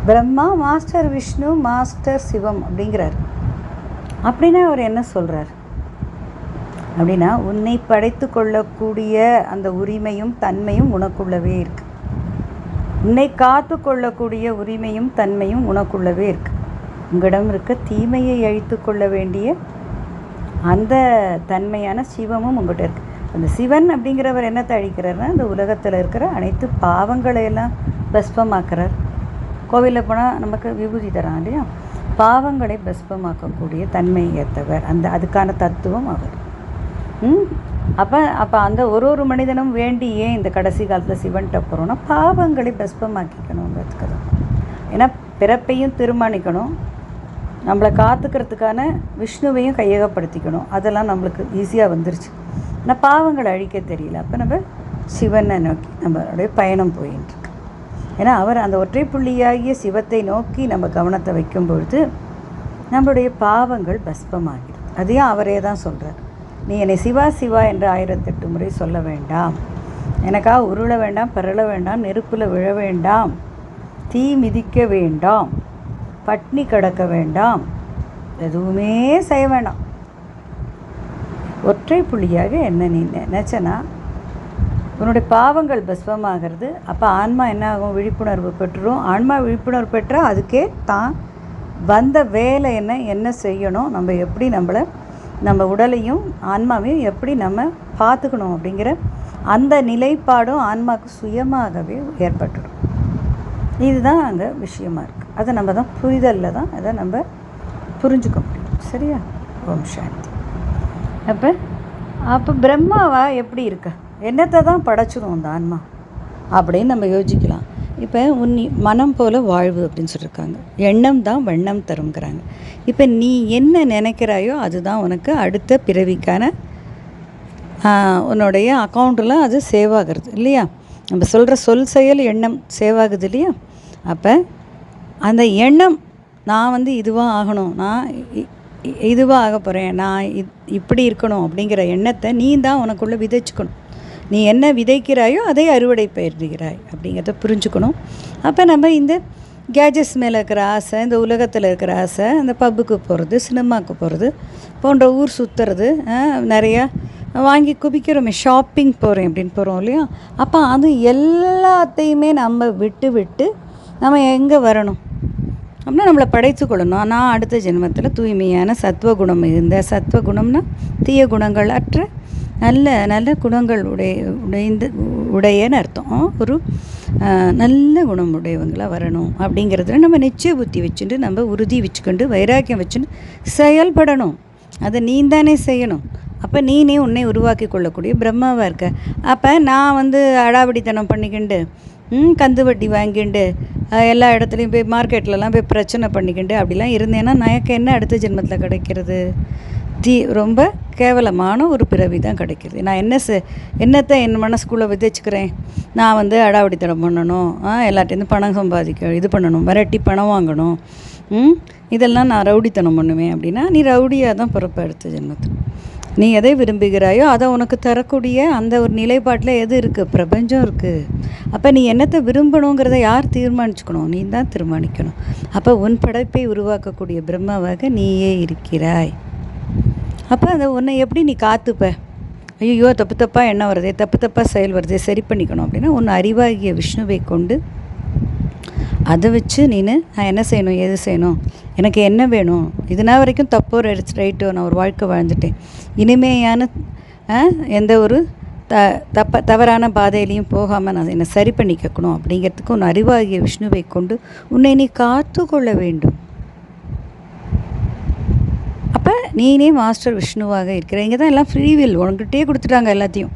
Brahma, master Vishnu, master Sivam அப்படிங்கிறார். அப்படின்னா அவர் என்ன சொல்கிறார் அப்படின்னா, உன்னை படைத்து கொள்ளக்கூடிய அந்த உரிமையும் தன்மையும் உனக்குள்ளவே இருக்குது. உன்னை காத்து கொள்ளக்கூடிய உரிமையும் தன்மையும் உனக்குள்ளவே இருக்குது. உங்களிடம் இருக்க தீமையை அழித்து கொள்ள வேண்டிய அந்த தன்மையான சிவமும் உங்கள்கிட்ட இருக்குது. அந்த சிவன் அப்படிங்கிறவர் என்னத்தை அழிக்கிறார்னா, இந்த உலகத்தில் இருக்கிற அனைத்து பாவங்களையெல்லாம் பஸ்பமாக்குறார். கோவிலில் போனால் நமக்கு விபூதி தரான் இல்லையா, பாவங்களை பஸ்பமாக்கக்கூடிய தன்மை ஏற்றவர், அதுக்கான தத்துவம் அவர். அப்போ அந்த ஒரு மனிதனும் வேண்டி ஏன் இந்த கடைசி காலத்தில் சிவன்கிட்ட போகிறோன்னா, பாவங்களை பஸ்பமாக்கிக்கணுங்கிறதுக்கு தான். ஏன்னா பிறப்பையும் தீர்மானிக்கணும், நம்மளை காத்துக்கிறதுக்கான விஷ்ணுவையும் கையகப்படுத்திக்கணும். அதெல்லாம் நம்மளுக்கு ஈஸியாக வந்துருச்சு. ஆனால் பாவங்களை அழிக்க தெரியல. அப்போ நம்ம சிவனை நோக்கி நம்மளுடைய பயணம் போயின்ட்டுருக்கு. ஏன்னா அவர் அந்த ஒற்றை புள்ளியாகிய சிவத்தை நோக்கி நம்ம கவனத்தை வைக்கும் பொழுது நம்மளுடைய பாவங்கள் பஸ்பமாகிடும். அதையும் அவரே தான் சொல்கிறார். நீ என்னை சிவா சிவா என்று 1008 முறை சொல்ல வேண்டாம், எனக்காக உருள வேண்டாம், பரள வேண்டாம், நெருப்பில் விழ வேண்டாம், தீ மிதிக்க வேண்டாம், பட்னி கிடக்க வேண்டாம், எதுவுமே செய்ய வேண்டாம். ஒற்றை புள்ளியாக என்ன நீ நினச்சனா உன்னுடைய பாவங்கள் பஸ்வமாகிறது. அப்போ ஆன்மா என்ன ஆகும், விழிப்புணர்வு பெற்றுரும். ஆன்மா விழிப்புணர்வு பெற்றால் அதுக்கே தான் வந்த வேலை என்ன செய்யணும், நம்ம எப்படி நம்ம உடலையும் ஆன்மாவையும் எப்படி நம்ம பார்த்துக்கணும் அப்படிங்கிற அந்த நிலைப்பாடும் ஆன்மாவுக்கு சுயமாகவே ஏற்பட்டுடும். இதுதான் அங்கே விஷயமா இருக்குது. அதை நம்ம தான் புரிதலில் தான் அதை நம்ம புரிஞ்சுக்க முடியும். சரியா? ஓம் சாந்தி. அப்போ பிரம்மாவா எப்படி இருக்க, என்னத்தை தான் படைச்சிடும் அந்த ஆன்மா அப்படின்னு நம்ம யோசிக்கலாம். இப்போ மனம் போல் வாழ்வு அப்படின்னு சொல்லியிருக்காங்க. எண்ணம் தான் வண்ணம் தருங்கிறாங்க. இப்போ நீ என்ன நினைக்கிறாயோ அதுதான் உனக்கு அடுத்த பிறவிக்கான உன்னுடைய அக்கௌண்ட்டில் அது சேவ் ஆகிறது இல்லையா? நம்ம சொல்கிற சொல் செயல் எண்ணம் சேவ் ஆகுது இல்லையா? அப்போ அந்த எண்ணம் நான் வந்து இதுவாக ஆகணும், நான் இதுவாக ஆக போகிறேன், நான் இப்படி இருக்கணும் அப்படிங்கிற எண்ணத்தை நீ தான் உனக்குள்ளே விதைச்சிக்கணும். நீ என்ன விதைக்கிறாயோ அதை அறுவடை பயிர்கிறாய் அப்படிங்கிறத புரிஞ்சுக்கணும். அப்போ நம்ம இந்த கேஜெட்ஸ் மேலே இருக்கிற ஆசை, இந்த உலகத்தில் இருக்கிற ஆசை, அந்த பப்புக்கு போகிறது, சினிமாவுக்கு போகிறது போன்ற ஊர் சுற்றுறது, நிறையா வாங்கி குவிக்கிறோமே, ஷாப்பிங் போகிறேன் அப்படின்னு போகிறோம் இல்லையா? அப்போ அது எல்லாத்தையுமே நம்ம விட்டு நம்ம எங்கே வரணும் அப்படின்னா நம்மளை படைத்து கொள்ளணும். நான் அடுத்த ஜென்மத்தில் தூய்மையான சத்வகுணம் இருந்த, சத்வகுணம்னா தீய குணங்கள் அற்ற நல்ல நல்ல குணங்கள் உடையன்னு அர்த்தம். ஒரு நல்ல குணம் உடையவங்களாக வரணும் அப்படிங்கிறதுல நம்ம நிச்சய புத்தி வச்சுட்டு, நம்ம உறுதி வச்சுக்கொண்டு, வைராக்கியம் வச்சுட்டு செயல்படணும். அதை நீ தானே செய்யணும். அப்போ நீனே உன்னை உருவாக்கி கொள்ளக்கூடிய பிரம்மாவாக இருக்க. அப்போ நான் வந்து அடாவடித்தனம் பண்ணிக்கிண்டு, கந்து வட்டி வாங்கிண்டு, எல்லா இடத்துலையும் போய் மார்க்கெட்லலாம் போய் பிரச்சனை பண்ணிக்கிண்டு அப்படிலாம் இருந்தேன்னா எனக்கு என்ன அடுத்த ஜென்மத்தில் கிடைக்கிறது? ரொம்ப கேவலமான ஒரு பிறவி தான் கிடைக்கிது. நான் என்னத்தை என் மனசுக்குள்ளே விதைச்சிக்கிறேன்? நான் வந்து அடாவடித்தனம் பண்ணணும், எல்லாட்டேருந்து பணம் இது பண்ணணும், மிரட்டி பணம் வாங்கணும், இதெல்லாம் நான் ரவுடித்தனம் பண்ணுவேன் அப்படின்னா நீ ரவுடியாக தான் பிறப்ப அடுத்த ஜென்மத்தில். நீ எதை விரும்புகிறாயோ அதை உனக்கு தரக்கூடிய அந்த ஒரு நிலைப்பாட்டில் எது இருக்குது? பிரபஞ்சம் இருக்குது. அப்போ நீ என்னத்தை விரும்பணுங்கிறத யார் தீர்மானிச்சுக்கணும்? நீ தான் தீர்மானிக்கணும். அப்போ உன் படைப்பை உருவாக்கக்கூடிய பிரம்மாவாக நீயே இருக்கிறாய். அப்போ அதை உன்னை எப்படி நீ காத்துப்ப? ஐயோ தப்பாக எண்ணம் வருதே, தப்பாக செயல் வருதே, சரி பண்ணிக்கணும் அப்படின்னா உன் அறிவாகிய விஷ்ணுவை கொண்டு அதை வச்சு நான் என்ன செய்யணும், எது செய்யணும், எனக்கு என்ன வேணும், இதுனா வரைக்கும் தப்போ ரைட்டோ நான் ஒரு வாழ்க்கை வாழ்ந்துட்டேன், இனிமையான எந்த ஒரு தவறான பாதையிலையும் போகாமல் நான் என்னை சரி பண்ணிக்கணும் அப்படிங்கிறதுக்கு உன் அறிவாகிய விஷ்ணுவை கொண்டு உன்னை நீ காத்து கொள்ள வேண்டும். அப்போ நீனே மாஸ்டர் விஷ்ணுவாக இருக்கிற. இங்கே தான் எல்லாம் ஃப்ரீவில் உனக்கிட்டே கொடுத்துட்டாங்க எல்லாத்தையும்.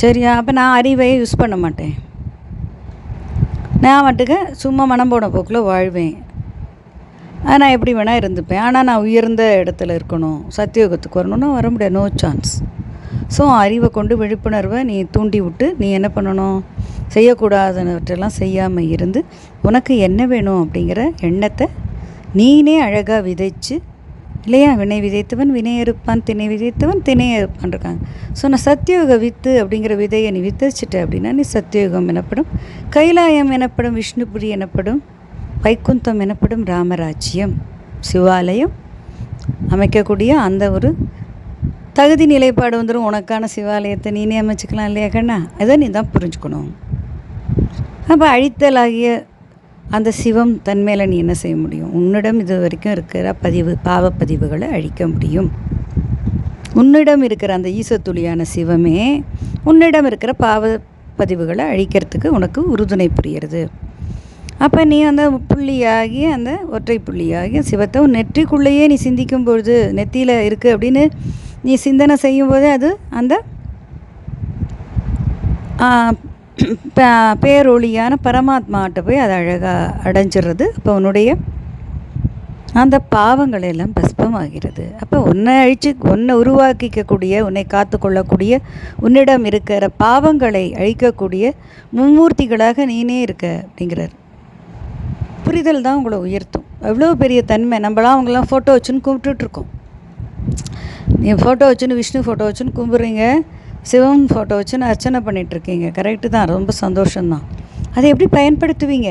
சரியா? அப்போ நான் அறிவையை யூஸ் பண்ண மாட்டேன். நான் மட்டுக்க சும்மா மனம் போன போக்கில் வாழ்வேன். நான் எப்படி வேணால் இருந்துப்பேன். ஆனால் நான் உயர்ந்த இடத்துல இருக்கணும், சத்தியோகத்துக்கு வரணும்னா வர முடியாது, நோ சான்ஸ். ஸோ அறிவை கொண்டு விழிப்புணர்வை நீ தூண்டி விட்டு நீ என்ன பண்ணணும்? செய்யக்கூடாதவற்றெல்லாம் செய்யாமல் இருந்து உனக்கு என்ன வேணும் அப்படிங்கிற எண்ணத்தை நீனே அழகாக விதைச்சு இல்லையா? வினை விதைத்தவன் வினை இருப்பான், திணை விதைத்தவன் திணை இருப்பான் இருக்காங்க. ஸோ நான் சத்தியோக வித்து அப்படிங்கிற விதையை நீ விதைச்சிட்ட அப்படின்னா நீ சத்தியோகம் எனப்படும், கைலாயம் எனப்படும், விஷ்ணுபுரி எனப்படும், வைகுந்தம் எனப்படும் ராமராஜ்யம், சிவாலயம் அமைக்கக்கூடிய அந்த ஒரு தகுதி நிலைப்பாடு வந்துடும். உனக்கான சிவாலயத்தை நீனே அமைச்சிக்கலாம் இல்லையா கண்ணா? அதை நீ தான் புரிஞ்சுக்கணும். அப்போ அழித்தலாகிய அந்த சிவம் தன்மையில் நீ என்ன செய்ய முடியும்? உன்னிடம் இது வரைக்கும் இருக்கிற பாவப்பதிவுகளை அழிக்க முடியும். உன்னிடம் இருக்கிற அந்த ஈசத்துளியான சிவமே உன்னிடம் இருக்கிற பாவப்பதிவுகளை அழிக்கிறதுக்கு உனக்கு உறுதுணை புரிகிறது. அப்போ நீ அந்த புள்ளியாகி, அந்த ஒற்றை புள்ளியாகி சிவத்தை உன் நெற்றிக்குள்ளேயே நீ சிந்திக்கும் பொழுது, நெத்தியில் இருக்குது அப்படின்னு நீ சிந்தனை செய்யும்போது அது அந்த பேரொளியான பரமாத்மாட்ட போய் அதை அழகாக அடைஞ்சிடுறது. அப்போ உன்னுடைய அந்த பாவங்கள் எல்லாம் பஸ்பமாகிறது. அப்போ உன்னை உருவாக்கிக்கக்கூடிய, உன்னை காத்து கொள்ளக்கூடிய, உன்னிடம் இருக்கிற பாவங்களை அழிக்கக்கூடிய மும்மூர்த்திகளாக நீனே இருக்க அப்படிங்கிறார். புரிதல் தான் உங்களை உயர்த்தும். எவ்வளோ பெரிய தன்மை. நம்மளாம் அவங்களாம் ஃபோட்டோ வச்சுன்னு கும்பிட்டுட்ருக்கோம். நீ ஃபோட்டோ வச்சுன்னு விஷ்ணு ஃபோட்டோ வச்சுன்னு கும்பிட்றீங்க, சிவன் ஃபோட்டோ வச்சுன்னு அர்ச்சனை பண்ணிகிட்ருக்கீங்க. கரெக்டு தான், ரொம்ப சந்தோஷம்தான். அதை எப்படி பயன்படுத்துவீங்க?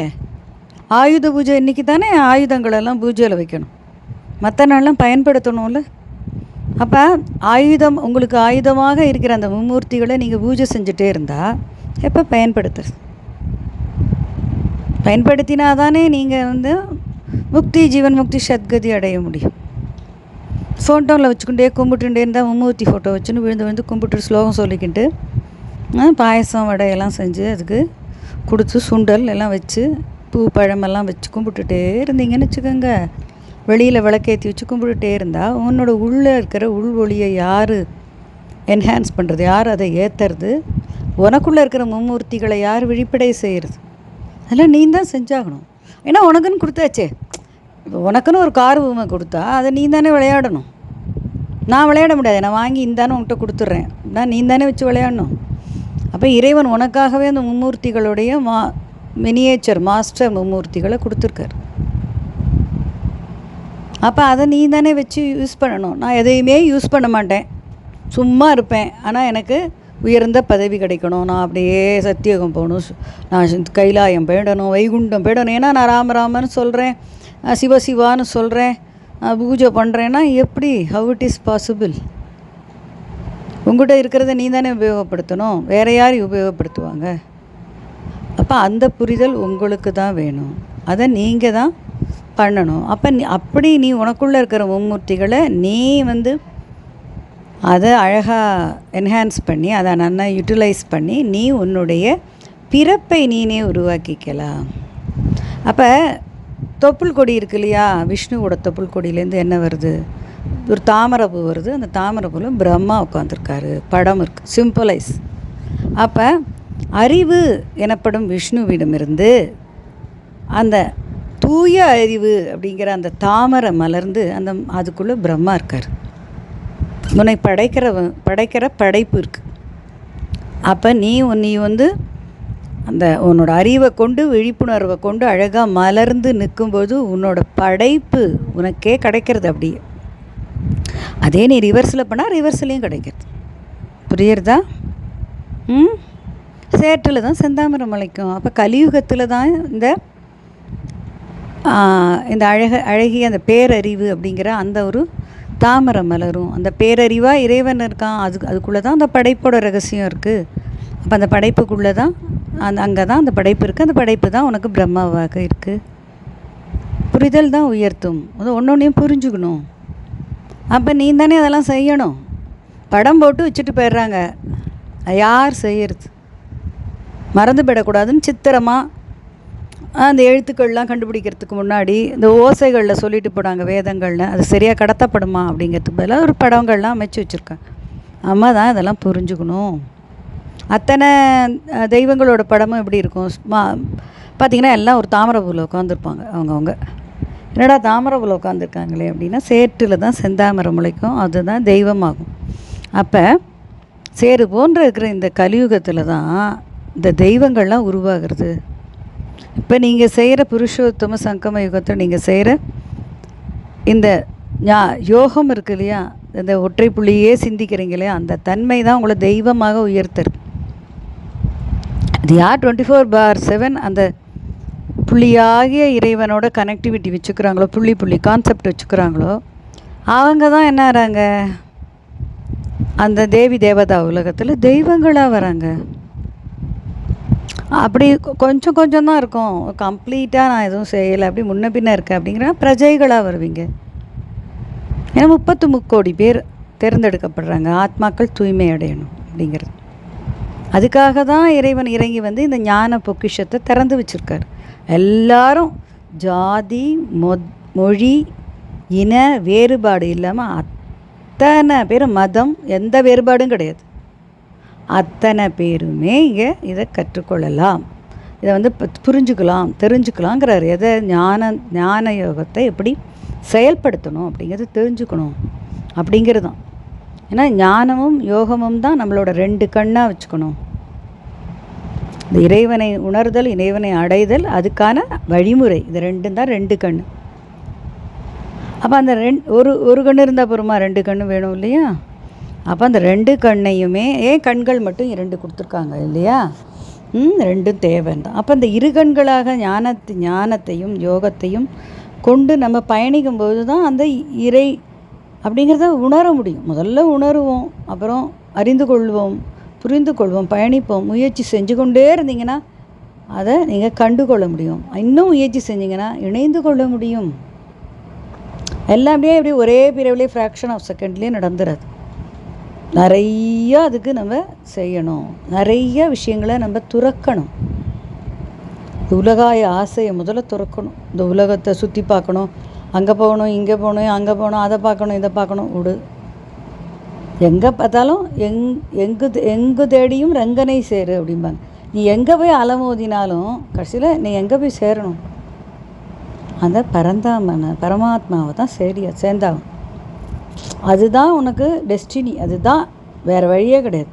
ஆயுத பூஜை இன்றைக்கி தானே ஆயுதங்களெல்லாம் பூஜையில் வைக்கணும், மற்ற நாள்லாம் பயன்படுத்தணும்ல. அப்போ ஆயுதம், உங்களுக்கு ஆயுதமாக இருக்கிற அந்த மும்மூர்த்திகளை நீங்கள் பூஜை செஞ்சுட்டே இருந்தால் எப்போ பயன்படுத்தினா தானே நீங்கள் முக்தி, ஜீவன் முக்தி, சத்கதி அடைய முடியும். ஃபோட்டோவில் வச்சுக்கிட்டே கும்பிட்டுட்டே இருந்தால் மும்மூர்த்தி ஃபோட்டோ வச்சுன்னு விழுந்து கும்பிட்டு ஸ்லோகம் சொல்லிக்கிட்டு பாயசம் வடையெல்லாம் செஞ்சு அதுக்கு கொடுத்து சுண்டல் எல்லாம் வச்சு பூ பழமெல்லாம் வச்சு கும்பிட்டுட்டே இருந்தீங்கன்னு வச்சுக்கோங்க. வெளியில் விளக்கேற்றி வச்சு கும்பிட்டுட்டே இருந்தால் உன்னோட உள்ளே இருக்கிற ஒளியை யார் என்ஹான்ஸ் பண்ணுறது, யார் அதை ஏற்றுறது, உனக்குள்ளே இருக்கிற மும்மூர்த்திகளை யார் விழிப்படை செய்கிறது? அதெல்லாம் நீ தான் செஞ்சாகணும். ஏன்னா உனக்குன்னு கொடுத்தாச்சே. இப்போ உனக்குன்னு ஒரு கார் பொம்மை கொடுத்தா அதை நீ தானே விளையாடணும். நான் விளையாட முடியாது, நான் வாங்கி இந்தானே உன்கிட்ட கொடுத்துட்றேன், நான் நீ தானே வச்சு விளையாடணும். அப்போ இறைவன் உனக்காகவே அந்த மும்மூர்த்திகளுடைய மினியேச்சர் மாஸ்டர் மும்மூர்த்திகளை கொடுத்துருக்காரு. அப்போ அதை நீ தானே வச்சு யூஸ் பண்ணணும். நான் எதையுமே யூஸ் பண்ண மாட்டேன், சும்மா இருப்பேன். ஆனால் எனக்கு உயர்ந்த பதவி கிடைக்கணும், நான் அப்படியே சத்தியோகம் போகணும், நான் கைலாயம் போயிடணும், வைகுண்டம் போயிடணும். ஏன்னா நான் ராமராமன்னு சொல்கிறேன், சிவசிவான்னு சொல்கிறேன், பூஜை பண்ணுறேன்னா எப்படி? How it is possible? உங்கள்கிட்ட இருக்கிறத நீ தானே உபயோகப்படுத்தணும், வேறு யார் உபயோகப்படுத்துவாங்க? அப்போ அந்த புரிதல் உங்களுக்கு தான் வேணும், அதை நீங்கள் தான் பண்ணணும். அப்போ அப்படி நீ உனக்குள்ளே இருக்கிற மும்மூர்த்திகளை நீ அதை அழகாக என்ஹான்ஸ் பண்ணி அதை நல்லா யூட்டிலைஸ் பண்ணி நீ உன்னுடைய பிறப்பை நீனே உருவாக்கிக்கலாம். அப்போ தொப்புள் கொடி இருக்கு இல்லையா, விஷ்ணுவோட தொப்புள் கொடியிலேருந்து என்ன வருது? ஒரு தாமரைப்பூ வருது. அந்த தாமரைப்பூவில் பிரம்மா உட்காந்துருக்காரு, படம் இருக்குது, சிம்பிளைஸ். அப்போ அறிவு எனப்படும் விஷ்ணுவிடமிருந்து அந்த தூய அறிவு அப்படிங்கிற அந்த தாமரை மலர்ந்து அதுக்குள்ளே பிரம்மா இருக்கார். உன்னை படைக்கிற படைப்பு இருக்குது. அப்போ நீ அந்த உன்னோட அறிவை கொண்டு விழிப்புணர்வை கொண்டு அழகாக மலர்ந்து நிற்கும்போது உன்னோட படைப்பு உனக்கே கிடைக்கிறது. அப்படியே அதே நீ ரிவர்ஸில் பண்ணால் ரிவர்ஸ்லேயும் கிடைக்கிறது. புரியுறதா? சேற்றில் தான் செந்தாமரம் முளைக்கும். அப்போ கலியுகத்தில் தான் இந்த அழகிய அந்த பேரறிவு அப்படிங்கிற அந்த ஒரு தாமரை மலரும். அந்த பேரறிவாக இறைவன் இருக்கான், அதுக்குள்ளே தான் அந்த படைப்போட ரகசியம் இருக்குது. அப்போ அந்த படைப்புக்குள்ளே தான் அங்கே தான் அந்த படைப்பு இருக்குது. அந்த படைப்பு தான் உனக்கு பிரம்மாவாக இருக்குது. புரிதல் தான் உயர்த்தும். அது ஒன்றொன்றையும் புரிஞ்சுக்கணும். அப்போ நீ தானே அதெல்லாம் செய்யணும். படம் போட்டு வச்சுட்டு போயிடுறாங்க, யார் செய்யறது? மறந்து போயிடக்கூடாதுன்னு சித்திரமாக அந்த எழுத்துக்கள்லாம் கண்டுபிடிக்கிறதுக்கு முன்னாடி இந்த ஓசைகளில் சொல்லிட்டு போனாங்க வேதங்களில். அது சரியாக கடத்தப்படுமா அப்படிங்கிறதுக்கு பதிலாக ஒரு படங்கள்லாம் அமைச்சு வச்சுருக்காங்க. அம்மா தான் இதெல்லாம் புரிஞ்சுக்கணும். அத்தனை தெய்வங்களோட படமும் எப்படி இருக்கும்? பார்த்திங்கன்னா எல்லாம் ஒரு தாமரைப்பூவில் உட்காந்துருப்பாங்க. அவங்கவுங்க என்னடா தாமரைப்பூவில் உட்காந்துருக்காங்களே அப்படின்னா, சேற்றில் தான் செந்தாமரை முளைக்கும், அதுதான் தெய்வமாகும். அப்போ சேரு போன்ற இருக்கிற இந்த கலியுகத்தில் தான் இந்த தெய்வங்கள்லாம் உருவாகிறது. இப்போ நீங்கள் செய்கிற புருஷோத்தம சங்கம யுகத்தில் நீங்கள் செய்கிற இந்த யோகம் இருக்கு இல்லையா, இந்த ஒற்றை புள்ளியே சிந்திக்கிறீங்க இல்லையா, அந்த தன்மை தான் உங்களை தெய்வமாக உயர்த்துறது. அது யார் 24/7 அந்த புள்ளியாகிய இறைவனோட கனெக்டிவிட்டி வச்சுக்கிறாங்களோ, புள்ளி கான்செப்ட் வச்சுக்கிறாங்களோ, அவங்க தான் என்ன ஆகிறாங்க? அந்த தேவி தேவதா உலகத்தில் தெய்வங்களாக வராங்க. அப்படி கொஞ்சம் கொஞ்சம் தான் இருக்கும், கம்ப்ளீட்டாக நான் எதுவும் செய்யலை, அப்படி முன்ன பின்ன இருக்கேன் அப்படிங்கிற பிரஜைகளாக வருவீங்க. ஏன்னா 33 பேர் தேர்ந்தெடுக்கப்படுறாங்க, ஆத்மாக்கள் தூய்மை அடையணும் அப்படிங்கிறது. அதுக்காக தான் இறைவன் இறங்கி இந்த ஞான பொக்கிஷத்தை திறந்து வச்சுருக்கார். எல்லாரும் ஜாதி மொழி இன வேறுபாடு இல்லாமல் அத்தனை பேர், மதம் எந்த வேறுபாடும் கிடையாது, அத்தனை பேருமே இங்கே இதை கற்றுக்கொள்ளலாம், இதை புரிஞ்சுக்கலாம், தெரிஞ்சுக்கலாங்கிறார். எதை? ஞான யோகத்தை எப்படி செயல்படுத்தணும் அப்படிங்கிறது தெரிஞ்சுக்கணும் அப்படிங்கிறது தான். ஏன்னா ஞானமும் யோகமும் தான் நம்மளோட 2 கண்ணாக வச்சுக்கணும். இந்த இறைவனை உணர்தல், இறைவனை அடைதல், அதுக்கான வழிமுறை, இது 2 தான் 2 கண். அப்போ அந்த ஒரு கண் இருந்தால் போருமா, 2 கண்ணு வேணும் இல்லையா? அப்போ அந்த 2 கண்ணையுமே, கண்கள் மட்டும் 2 கொடுத்துருக்காங்க இல்லையா, 2 தேவைன்னு தான். அப்போ அந்த 2 கண்களாக ஞானத்தையும் யோகத்தையும் கொண்டு நம்ம பயணிக்கும்போது தான் அந்த இறை அப்படிங்கிறத உணர முடியும். முதல்ல உணருவோம், அப்புறம் அறிந்து கொள்வோம், புரிந்து கொள்வோம், பயணிப்போம். முயற்சி செஞ்சு கொண்டே இருந்தீங்கன்னா அதை நீங்கள் கண்டுகொள்ள முடியும். இன்னும் முயற்சி செஞ்சிங்கன்னா இணைந்து கொள்ள முடியும். எல்லாமே எப்படி ஒரே பிரிவிலே ஃப்ராக்ஷன் ஆஃப் செகண்ட்லேயே நடந்துடாது. நிறைய அதுக்கு நம்ம செய்யணும், நிறைய விஷயங்களை நம்ம துறக்கணும். உலகாய ஆசையை முதல்ல துறக்கணும். இந்த உலகத்தை சுற்றி பார்க்கணும், அங்கே போகணும், இங்கே போகணும், அங்கே போகணும், அதை பார்க்கணும், இதை பார்க்கணும், விடு. எங்கே பார்த்தாலும் எங்கு தேடியும் ரங்கனை சேரு அப்படிம்பாங்க. நீ எங்கே போய் அலமோதினாலும் கடைசியில் நீ எங்கே போய் சேரணும்? அந்த பரந்தாமனை பரமாத்மாவை தான் சேர்ந்தாகும். அதுதான் உனக்கு டெஸ்டினி, அதுதான், வேறு வழியே கிடையாது.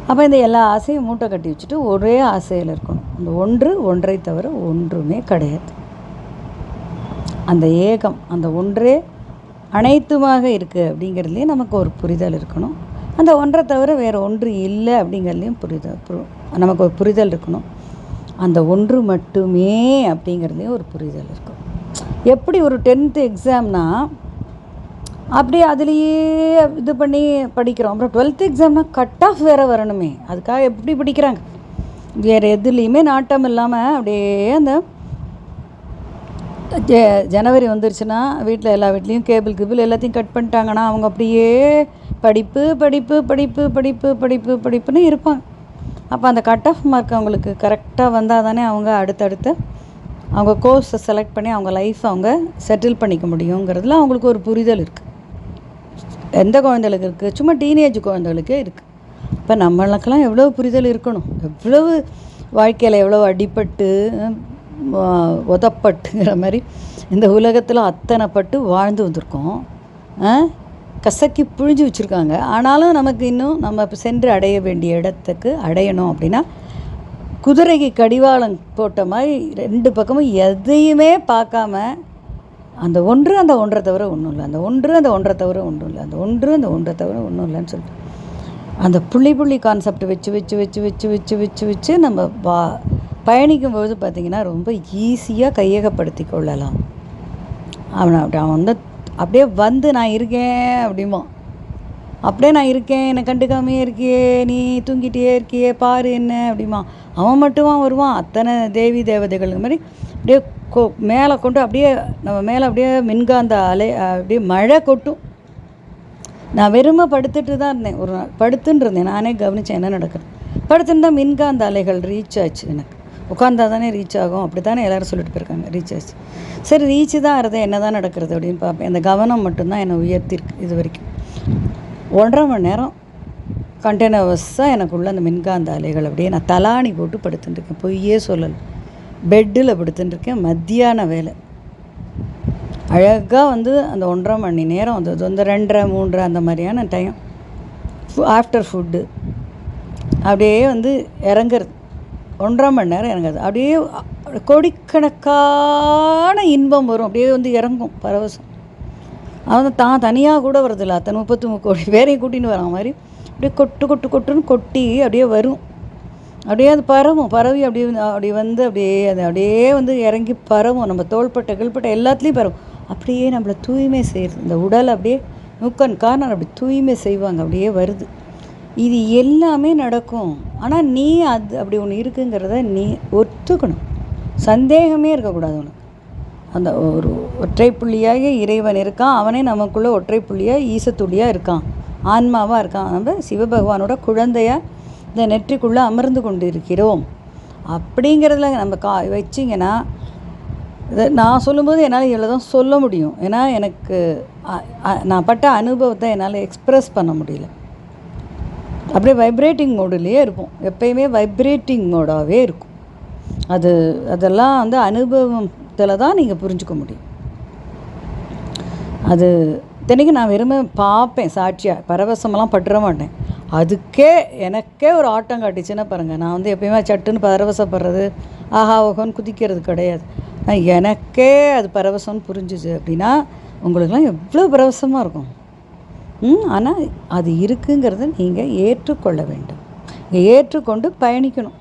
அப்போ இந்த எல்லா ஆசையும் மூட்டை கட்டி வச்சுட்டு ஒரே ஆசையில் இருக்கணும். அந்த ஒன்று, ஒன்றை தவிர ஒன்றுமே கிடையாது. அந்த ஏகம், அந்த ஒன்றே அனைத்துமாக இருக்குது அப்படிங்கிறதுலேயும் நமக்கு ஒரு புரிதல் இருக்கணும். அந்த ஒன்றை தவிர வேறு ஒன்று இல்லை அப்படிங்கிறதுலையும் நமக்கு ஒரு புரிதல் இருக்கணும். அந்த ஒன்று மட்டுமே அப்படிங்கிறதுலையும் ஒரு புரிதல் இருக்கும். எப்படி ஒரு 10th எக்ஸாம்னா அப்படியே அதுலேயே இது பண்ணி படிக்கிறோம். அப்புறம் 12th எக்ஸாம்னா கட் ஆஃப் வேறு வரணுமே, அதுக்காக எப்படி படிக்கிறாங்க? வேறு எதுலேயுமே நாட்டம் இல்லாமல் அப்படியே அந்த ஜனவரி வந்துருச்சுன்னா வீட்டில் எல்லா வீட்லேயும் கேபிள் எல்லாத்தையும் கட் பண்ணிட்டாங்கன்னா அவங்க அப்படியே படிப்பு படிப்பு படிப்பு படிப்பு படிப்பு படிப்புன்னு இருப்பாங்க. அப்போ அந்த கட் ஆஃப் மார்க் அவங்களுக்கு கரெக்டாக வந்தால் தானே அவங்க அடுத்தடுத்து அவங்க கோர்ஸை செலக்ட் பண்ணி அவங்க லைஃப்பை அவங்க செட்டில் பண்ணிக்க முடியுங்கிறதுல அவங்களுக்கு ஒரு புரிதல் இருக்குது. எந்த குழந்தைகளுக்கு இருக்குது? சும்மா டீனேஜ் குழந்தைகளுக்கே இருக்குது. இப்போ நம்மளுக்கெல்லாம் எவ்வளோ புரிதல் இருக்கணும், எவ்வளவு வாழ்க்கையில் எவ்வளோ அடிப்பட்டு உதப்பட்டுங்கிற மாதிரி இந்த உலகத்தில் அத்தனை பட்டு வாழ்ந்து வந்திருக்கோம். கசக்கி புழிஞ்சு வச்சுருக்காங்க. ஆனாலும் நமக்கு இன்னும் நம்ம சென்று அடைய வேண்டிய இடத்துக்கு அடையணும் அப்படின்னா குதிரைக்கு கடிவாளம் போட்ட மாதிரி 2 பக்கமும் எதையுமே பார்க்காம அந்த ஒன்று அந்த ஒன்றை தவிர ஒன்றும் இல்லை, அந்த ஒன்று அந்த ஒன்றை தவிர ஒன்றும் இல்லை, அந்த ஒன்று அந்த ஒன்றை தவிர ஒன்றும் இல்லைன்னு சொல்லிட்டு அந்த புள்ளி கான்செப்ட் வச்சு வச்சு வச்சு வச்சு வச்சு வச்சு வச்சு நம்ம பயணிக்கும்போது பார்த்திங்கன்னா ரொம்ப ஈஸியாக கையகப்படுத்தி கொள்ளலாம். அவன் வந்து அப்படியே வந்து நான் இருக்கேன் அப்படிமா, அப்படியே நான் இருக்கேன், என்னை கண்டுக்காமையே இருக்கியே, நீ தூங்கிட்டே இருக்கியே பாரு என்ன அப்படிமா. அவன் மட்டுமா வருவான்? அத்தனை தேவி தேவதைகள் மாதிரி அப்படியே மேலே கொண்டு அப்படியே நம்ம மேலே அப்படியே மின்காந்த அலை அப்படியே மழை கொட்டும். நான் வெறுமை படுத்துட்டு தான் இருந்தேன், ஒரு நாள் படுத்துன்னு இருந்தேன், நானே கவனித்தேன் என்ன நடக்குது. படுத்துன்னு தான் மின்காந்த அலைகள் ரீச் ஆச்சு. எனக்கு உட்காந்தா தானே ரீச் ஆகும், அப்படி தானே எல்லோரும் சொல்லிட்டு போயிருக்காங்க. ரீச் ஆச்சு. சரி ரீச்சு தான் ஆகுது, என்ன தான் நடக்கிறது அப்படின்னு பார்ப்பேன். அந்த கவனம் மட்டும்தான் என்னை உயர்த்திருக்கு இது வரைக்கும். 1.5 மணி நேரம் கண்டினியூவஸாக எனக்குள்ள அந்த மின்காந்த அலைகள் அப்படியே நான் தலாணி போட்டு படுத்துட்டுருக்கேன். பொய்யே சொல்லலை, பெட்டில் படுத்துட்டுருக்கேன். மத்தியான வேலை அழகாக வந்து அந்த 1.5 மணி நேரம் வந்து அந்த 2:30 3 அந்த மாதிரியான டைம் ஆஃப்டர் ஃபுட்டு அப்படியே வந்து இறங்குறது. 1.5 மணி நேரம் இறங்குறது. அப்படியே கோடிக்கணக்கான இன்பம் வரும், அப்படியே வந்து இறங்கும் பரவசம். அவன் தனியாக கூட வரதில்லை, அத்தனை 33 கோடி பேரையும் கூட்டின்னு வரான் மாதிரி அப்படியே கொட்டுன்னு கொட்டி அப்படியே வரும். அப்படியே அது பரவி அப்படி வந்து அப்படியே வந்து இறங்கி பரவும். நம்ம தோள்பட்டை கிள்பட்டை எல்லாத்துலேயும் பரவும். அப்படியே நம்மளை தூய்மை செய்கிறது. இந்த உடலை அப்படியே கார்னர் அப்படி தூய்மை செய்வாங்க, அப்படியே வருது. இது எல்லாமே நடக்கும். ஆனால் நீ அது அப்படி ஒன்று இருக்குங்கிறத நீ ஒத்துக்கணும். சந்தேகமே இருக்கக்கூடாது உனக்கு. அந்த ஒரு ஒற்றை புள்ளியாக இறைவன் இருக்கான், அவனே நமக்குள்ளே ஒற்றை புள்ளியாக ஈசத்துள்ளியாக இருக்கான், ஆன்மாவாக இருக்கான். நம்ம சிவபகவானோட குழந்தையாக இந்த நெற்றிக்குள்ளே அமர்ந்து கொண்டு இருக்கிறோம் அப்படிங்கிறதுல நம்ம வச்சிங்கன்னா நான் சொல்லும்போது என்னால் இவ்வளோ தான் சொல்ல முடியும். ஏன்னா எனக்கு நான் பட்ட அனுபவத்தை என்னால் எக்ஸ்ப்ரெஸ் பண்ண முடியல. அப்படியே வைப்ரேட்டிங் மோடுலேயே இருப்போம், எப்பயுமே வைப்ரேட்டிங் மோடாகவே இருக்கும். அதெல்லாம் வந்து அனுபவத்தில் தான் நீங்கள் புரிஞ்சுக்க முடியும். அது இத்தனைக்கும் நான் வெறுமை பார்ப்பேன் சாட்சியாக, பரவசமெல்லாம் பட்டுற மாட்டேன். அதுக்கே எனக்கே ஒரு ஆட்டம் காட்டிச்சுன்னா பாருங்கள். நான் வந்து எப்பயுமே சட்டுன்னு பரவசப்படுறது ஆஹா ஓகோன்னு குதிக்கிறது கிடையாது. எனக்கே அது பரவசம்னு புரிஞ்சிச்சு அப்படின்னா உங்களுக்கெல்லாம் எவ்வளோ பரவசமாக இருக்கும். ஆனால் அது இருக்குங்கிறத நீங்கள் ஏற்றுக்கொள்ள வேண்டும். ஏற்றுக்கொண்டு பயணிக்கணும்.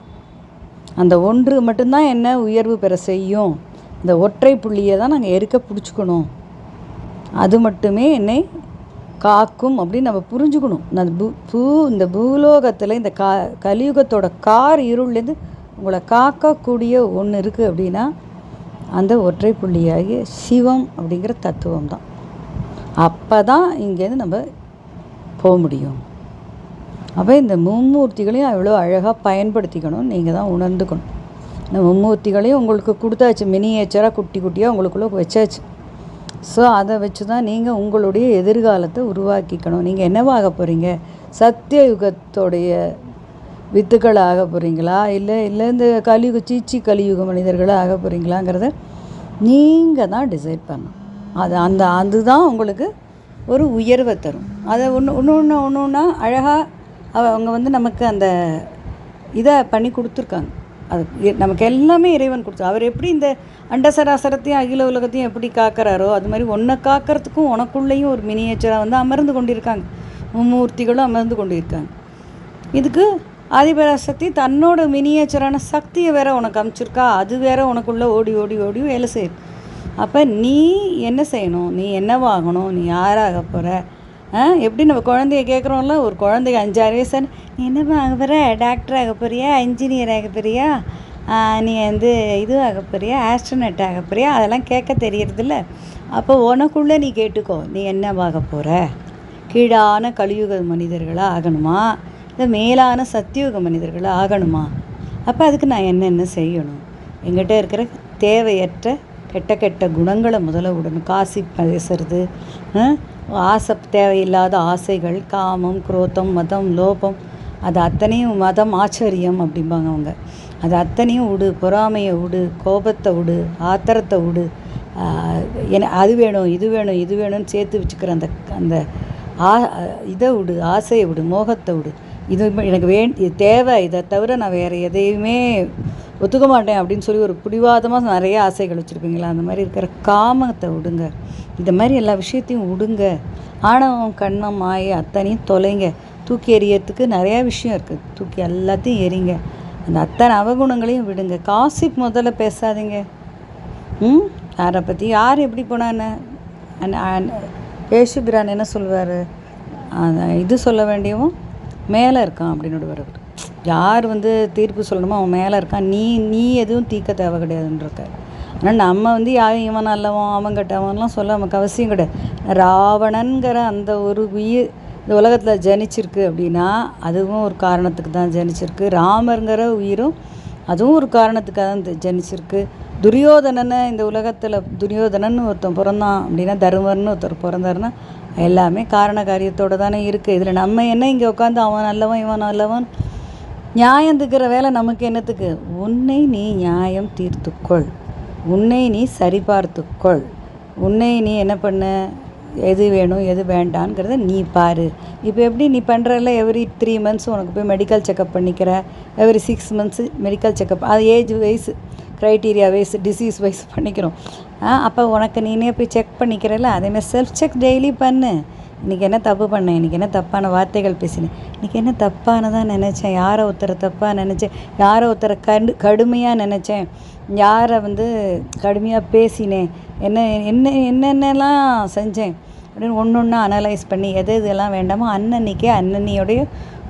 அந்த ஒன்று மட்டும்தான் என்ன உயர்வு பெற செய்யும். இந்த ஒற்றை புள்ளியை தான் நாங்கள் எருக்க பிடிச்சிக்கணும், அது மட்டுமே என்னை காக்கும் அப்படின்னு நம்ம புரிஞ்சுக்கணும். இந்த பூலோகத்தில் இந்த கலியுகத்தோட இருள்லேருந்து உங்களை காக்கக்கூடிய ஒன்று இருக்குது அப்படின்னா அந்த ஒற்றை புள்ளியாகிய சிவம் அப்படிங்கிற தத்துவம் தான். அப்போ தான் இங்கேருந்து நம்ம போக முடியும். அப்போ இந்த மும்மூர்த்திகளையும் அவ்வளோ அழகாக பயன்படுத்திக்கணும். நீங்கள் தான் உணர்ந்துக்கணும். இந்த மும்மூர்த்திகளையும் உங்களுக்கு கொடுத்தாச்சு, மினியேச்சராக குட்டி குட்டியாக உங்களுக்குள்ளே வச்சாச்சு. ஸோ அதை வச்சு தான் நீங்கள் உங்களுடைய எதிர்காலத்தை உருவாக்கிக்கணும். நீங்கள் என்னவாக போகிறீங்க? சத்தியயுகத்தோடைய வித்துக்கள் ஆக போகிறீங்களா, இல்லை இந்த கலியுக மனிதர்களாக ஆக போகிறீங்களாங்கிறத நீங்கள் தான் டிசைட் பண்ணணும். அதுதான் உங்களுக்கு ஒரு உயர்வை தரும். அதை ஒன்று அழகாக அவங்க வந்து நமக்கு அந்த இதை பண்ணி கொடுத்துருக்காங்க. அது நமக்கு எல்லாமே இறைவன் கொடுத்து, அவர் எப்படி இந்த அண்டசராசரத்தையும் அகில உலகத்தையும் எப்படி காக்கிறாரோ அது மாதிரி ஒன்றை காக்கிறதுக்கும் உனக்குள்ளேயும் ஒரு மினியேச்சராக வந்து அமர்ந்து கொண்டிருக்காங்க. மும்மூர்த்திகளும் அமர்ந்து கொண்டிருக்காங்க. இதுக்கு ஆதிபராசக்தி தன்னோட மினியேச்சரான சக்தியை வேற உனக்கு அமைச்சிருக்கா. அது வேற உனக்குள்ளே ஓடி ஓடி ஓடி வேலை செய்யுது. அப்போ நீ என்ன செய்யணும், நீ என்னவாகணும், நீ யாராக போகிற, எப்படி நம்ம குழந்தைய கேட்குறோம்ல, ஒரு குழந்தைக்கு 5-6 வயசு, நீ என்னவா ஆக போகிற, டாக்டர் ஆக போறியா, இன்ஜினியர் ஆக போறியா, நீ வந்து இது ஆக போறியா, ஆஸ்ட்ரோனட் ஆக போறியா, அதெல்லாம் கேட்க தெரியறதில்ல. அப்போ உனக்குள்ளே நீ கேட்டுக்கோ, நீ என்னவாக போகிற, கீழான கலியுக மனிதர்களாக ஆகணுமா, இல்லை மேலான சத்தியுக மனிதர்களாக ஆகணுமா? அப்போ அதுக்கு நான் என்னென்ன செய்யணும், எங்கிட்ட இருக்கிற தேவையற்ற கெட்ட கெட்ட குணங்களை முதல்ல விடணும். காசி பேசுறது, ஆசை, தேவையில்லாத ஆசைகள், காமம், குரோத்தம், மதம், லோபம், அது அத்தனையும், மதம் ஆச்சரியம் அப்படிம்பாங்க அவங்க, அது அத்தனையும் விடு. பொறாமையை விடு, கோபத்தை விடு, ஆத்திரத்தை விடு, அது வேணும் இது வேணும் இது வேணும்னு சேர்த்து வச்சுக்கிற அந்த அந்த இதை விடு, ஆசையை விடு, மோகத்தை விடு. இது எனக்கு இது தேவை, இதை தவிர நான் வேறு எதையுமே ஒத்துக்க மாட்டேன் அப்படின்னு சொல்லி ஒரு பிடிவாதமாக நிறைய ஆசைகள் வச்சுருப்பீங்களா, அந்த மாதிரி இருக்கிற காமத்தை விடுங்க. இந்த மாதிரி எல்லா விஷயத்தையும் விடுங்க. ஆணவம், கண்மம், மாயை அத்தனையும் தொலைங்க. தூக்கி எறியறதுக்கு நிறையா விஷயம் இருக்குது, தூக்கி எல்லாத்தையும் எறிங்க. அந்த அத்தனை அவகுணங்களையும் விடுங்க. காசிப் முதல்ல பேசாதீங்க. யாரை பற்றி யார் எப்படி போனான்னு ஏசுபிரான் என்ன சொல்வார், இது சொல்ல வேண்டியவும் மேலே இருக்கான் அப்படின்னு விடுவார். யார் வந்து தீர்ப்பு சொல்லணுமோ அவன் மேலே இருக்கான், நீ எதுவும் தீர்க்க தேவை கிடையாதுன்றிருக்கார். ஆனால் நம்ம வந்து யாரும் இவன் நல்லவன் அவன் கெட்டவன்லாம் சொல்ல நமக்கு அவசியம் கிடையாது. ராவணன்கிற அந்த ஒரு உயிர் இந்த உலகத்தில் ஜனிச்சிருக்கு அப்படின்னா அதுவும் ஒரு காரணத்துக்கு தான் ஜனிச்சிருக்கு. ராமருங்கிற உயிரும் அதுவும் ஒரு காரணத்துக்காக தான் ஜனிச்சிருக்கு. துரியோதனனை இந்த உலகத்தில் துரியோதனன்னு ஒருத்தன் பிறந்தான் அப்படின்னா, தருமர்னு ஒருத்தர் பிறந்தாருன்னா எல்லாமே காரண காரியத்தோடு தானே இருக்குது. இதில் நம்ம என்ன இங்கே உட்காந்து அவன் நல்லவன் இவன் நல்லவன் நியாயம் தீர்க்கிற வேலை நமக்கு என்னத்துக்கு? உன்னை நீ நியாயம் தீர்த்துக்கொள், உன்னை நீ சரிபார்த்துக்கொள், உன்னை நீ என்ன பண்ண, எது வேணும் எது வேண்டாங்கிறத நீ பாரு. இப்போ எப்படி நீ பண்ணுறல, எவ்ரி 3 months உனக்கு போய் மெடிக்கல் செக்கப் பண்ணிக்கிற, எவ்ரி 6 months மெடிக்கல் செக்கப், அது age wise criteria wise disease wise பண்ணிக்கிறோம். அப்போ உனக்கு நீனே போய் செக் பண்ணிக்கிறல, அதேமாதிரி செல்ஃப் செக் டெய்லி பண்ணு. இன்றைக்கி என்ன தப்பு பண்ணேன், இன்றைக்கி என்ன தப்பான வார்த்தைகள் பேசினேன், இன்றைக்கி என்ன தப்பானதாக நினச்சேன், யாரை ஒருத்தரை தப்பாக நினச்சேன், யாரை ஒருத்தரை கடுமையாக நினச்சேன், யாரை வந்து கடுமையாக பேசினேன், என்னென்னலாம் செஞ்சேன் அப்படின்னு ஒன்று ஒன்றா அனலைஸ் பண்ணி எது இதெல்லாம் வேண்டாமோ அன்னன்னையோடைய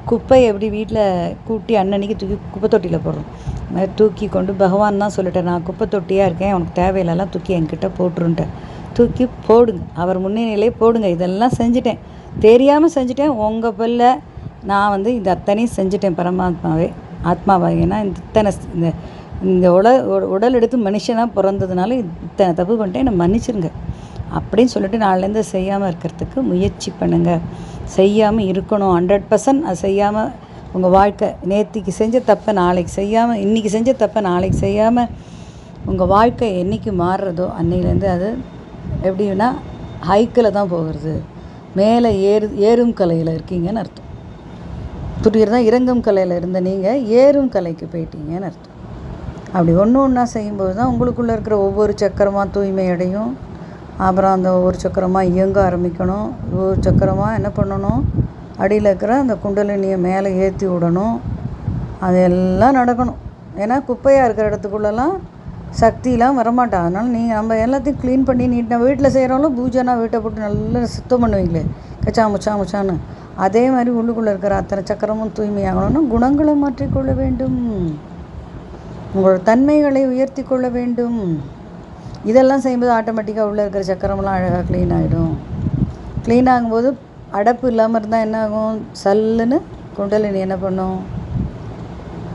குப்பையை எப்படி வீட்டில் கூட்டி அன்னன்னைக்கு தூக்கி குப்பை தொட்டியில் போடுறோம். அது மாதிரி தூக்கி கொண்டு பகவான் தான் சொல்லிட்டேன், நான் குப்பை தொட்டியாக இருக்கேன், உனக்கு தேவையில்லாம் தூக்கி என்கிட்ட போட்டுருன்ட்டேன், தூக்கி போடுங்க, அவர் முன்னிலையிலே போடுங்க. இதெல்லாம் செஞ்சுட்டேன், தெரியாமல் செஞ்சுட்டேன், உங்கள் பிள்ளை நான் வந்து இந்த அத்தனையும் செஞ்சுட்டேன் பரமாத்மாவே ஆத்மாவாகினா இந்த உடல் எடுத்து மனுஷனாக பிறந்ததுனால இத்தனை தப்பு பண்ணிட்டேன், என்னை மன்னிச்சிருங்க அப்படின்னு சொல்லிட்டு நாளிலேருந்து செய்யாமல் இருக்கிறதுக்கு முயற்சி பண்ணுங்கள். செய்யாமல் இருக்கணும் 100%. அது செய்யாமல் உங்கள் வாழ்க்கை, நேற்றுக்கு செஞ்ச தப்பை நாளைக்கு செய்யாமல், இன்றைக்கி செஞ்ச தப்பை நாளைக்கு செய்யாமல் உங்கள் வாழ்க்கை என்றைக்கு மாறுறதோ அன்னையிலேருந்து அது எப்படின்னா ஹைக்கில் தான் போகிறது, மேலே ஏறும் கலையில் இருக்கீங்கன்னு அர்த்தம். புரியுறதா? இறங்கும் கலையில் இருந்த நீங்கள் ஏறும் கலைக்கு போயிட்டீங்கன்னு அர்த்தம். அப்படி ஒன்று ஒன்றா செய்யும்போது தான் உங்களுக்குள்ளே இருக்கிற ஒவ்வொரு சக்கரமாக தூய்மை அடையும். அப்புறம் அந்த ஒவ்வொரு சக்கரமாக இயங்க ஆரம்பிக்கணும். ஒவ்வொரு சக்கரமாக என்ன பண்ணணும், அடியில் இருக்கிற அந்த குண்டலினியை மேலே ஏற்றி விடணும். அதெல்லாம் நடக்கணும். ஏன்னா குப்பையாக இருக்கிற இடத்துக்குள்ளெல்லாம் சக்தியெலாம் வரமாட்டா. அதனால் நீங்கள் நம்ம எல்லாத்தையும் க்ளீன் பண்ணி நீட்டாக வீட்டில் செய்கிறவங்களும் பூஜைனா வீட்டை போட்டு நல்லா சுத்தம் பண்ணுவீங்களே கச்சா முச்சான்னு, அதே மாதிரி உள்ளுக்குள்ளே இருக்கிற அத்தனை சக்கரமும் தூய்மையாகணும்னா குணங்களை மாற்றிக்கொள்ள வேண்டும், உங்களோட தன்மைகளை உயர்த்தி கொள்ள வேண்டும். இதெல்லாம் செய்யும்போது ஆட்டோமேட்டிக்காக உள்ளே இருக்கிற சக்கரமெல்லாம் அழகாக க்ளீன் ஆகிடும். க்ளீன் ஆகும்போது அடப்பு இல்லாமல் இருந்தால் என்ன ஆகும், சல்லுன்னு குண்டலினி என்ன பண்ணும்,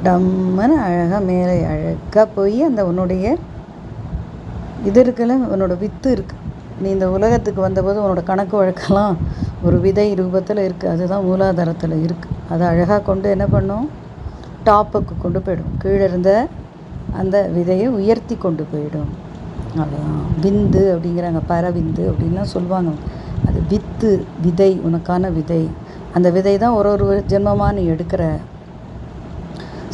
டம்முன்னு அழகாக மேலே அழகாக போய் அந்த உன்னுடைய இது இருக்குல்ல, உன்னோட வித்து இருக்குது. நீ இந்த உலகத்துக்கு வந்தபோது உன்னோட கணக்கு வழக்கெல்லாம் ஒரு விதை ரூபத்தில் இருக்குது, அதுதான் மூலாதாரத்தில் இருக்குது. அதை அழகாக கொண்டு என்ன பண்ணும், டாப்புக்கு கொண்டு போயிடும். கீழே இருந்த அந்த விதையை உயர்த்தி கொண்டு போயிடும். அவ்வளோதான். விந்து அப்படிங்கிறாங்க, பரவிந்து அப்படின்லாம் சொல்லுவாங்க. அது வித்து, விதை, உனக்கான விதை. அந்த விதை தான் ஒரு ஒரு ஜென்மமாக நீ எடுக்கிற.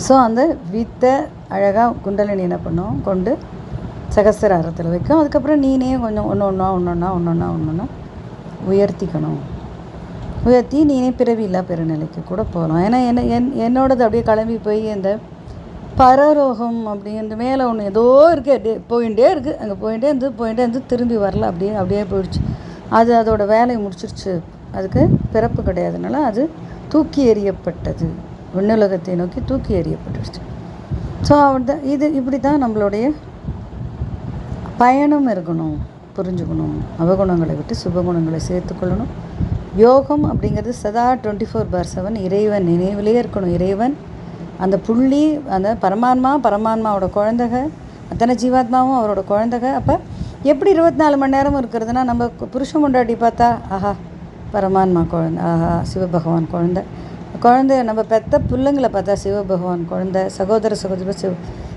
ஸோ அந்த வித்தை அழகாக குண்டலினி என்ன பண்ணும், கொண்டு சகசிராரத்தில் வைக்கும். அதுக்கப்புறம் நீனே கொஞ்சம் ஒன்று உயர்த்திக்கணும். உயர்த்தி நீனே பிறவியில்லா பெருநிலைக்கு கூட போகலாம். ஏன்னா என்னோடது அப்படியே கிளம்பி போய் இந்த பரலோகம் அப்படின்ற மேலே ஒன்று ஏதோ இருக்குது, அப்படியே போயிட்டே இருக்குது, அங்கே போயிட்டே இருந்து திரும்பி வரல, அப்படியே போயிடுச்சு. அது அதோட வேலையை முடிச்சிருச்சு. அதுக்கு பிறப்பு கிடையாதுனால அது தூக்கி எறியப்பட்டது, விண்ணுலகத்தை நோக்கி தூக்கி எறியப்பட்டுருச்சு. ஸோ இது இப்படி தான் நம்மளுடைய பயணம் இருக்கணும், புரிஞ்சுக்கணும். அவகுணங்களை விட்டு சுபகுணங்களை சேர்த்துக்கொள்ளணும். யோகம் அப்படிங்கிறது சதா 24/7 இறைவன் நினைவிலே இருக்கணும். இறைவன் அந்த புள்ளி, அந்த பரமாத்மாவோட குழந்தைக, அத்தனை ஜீவாத்மாவும் அவரோட குழந்தைக. அப்போ எப்படி 24 மணி நேரமும் இருக்கிறதுனா, நம்ம புருஷன் கொண்டாடி பார்த்தா ஆஹா பரமாத்மா குழந்தை, ஆஹா சிவபகவான் குழந்தை. நம்ம பெத்த பிள்ளைங்களை பார்த்தா சிவபகவான் குழந்தை, சகோதர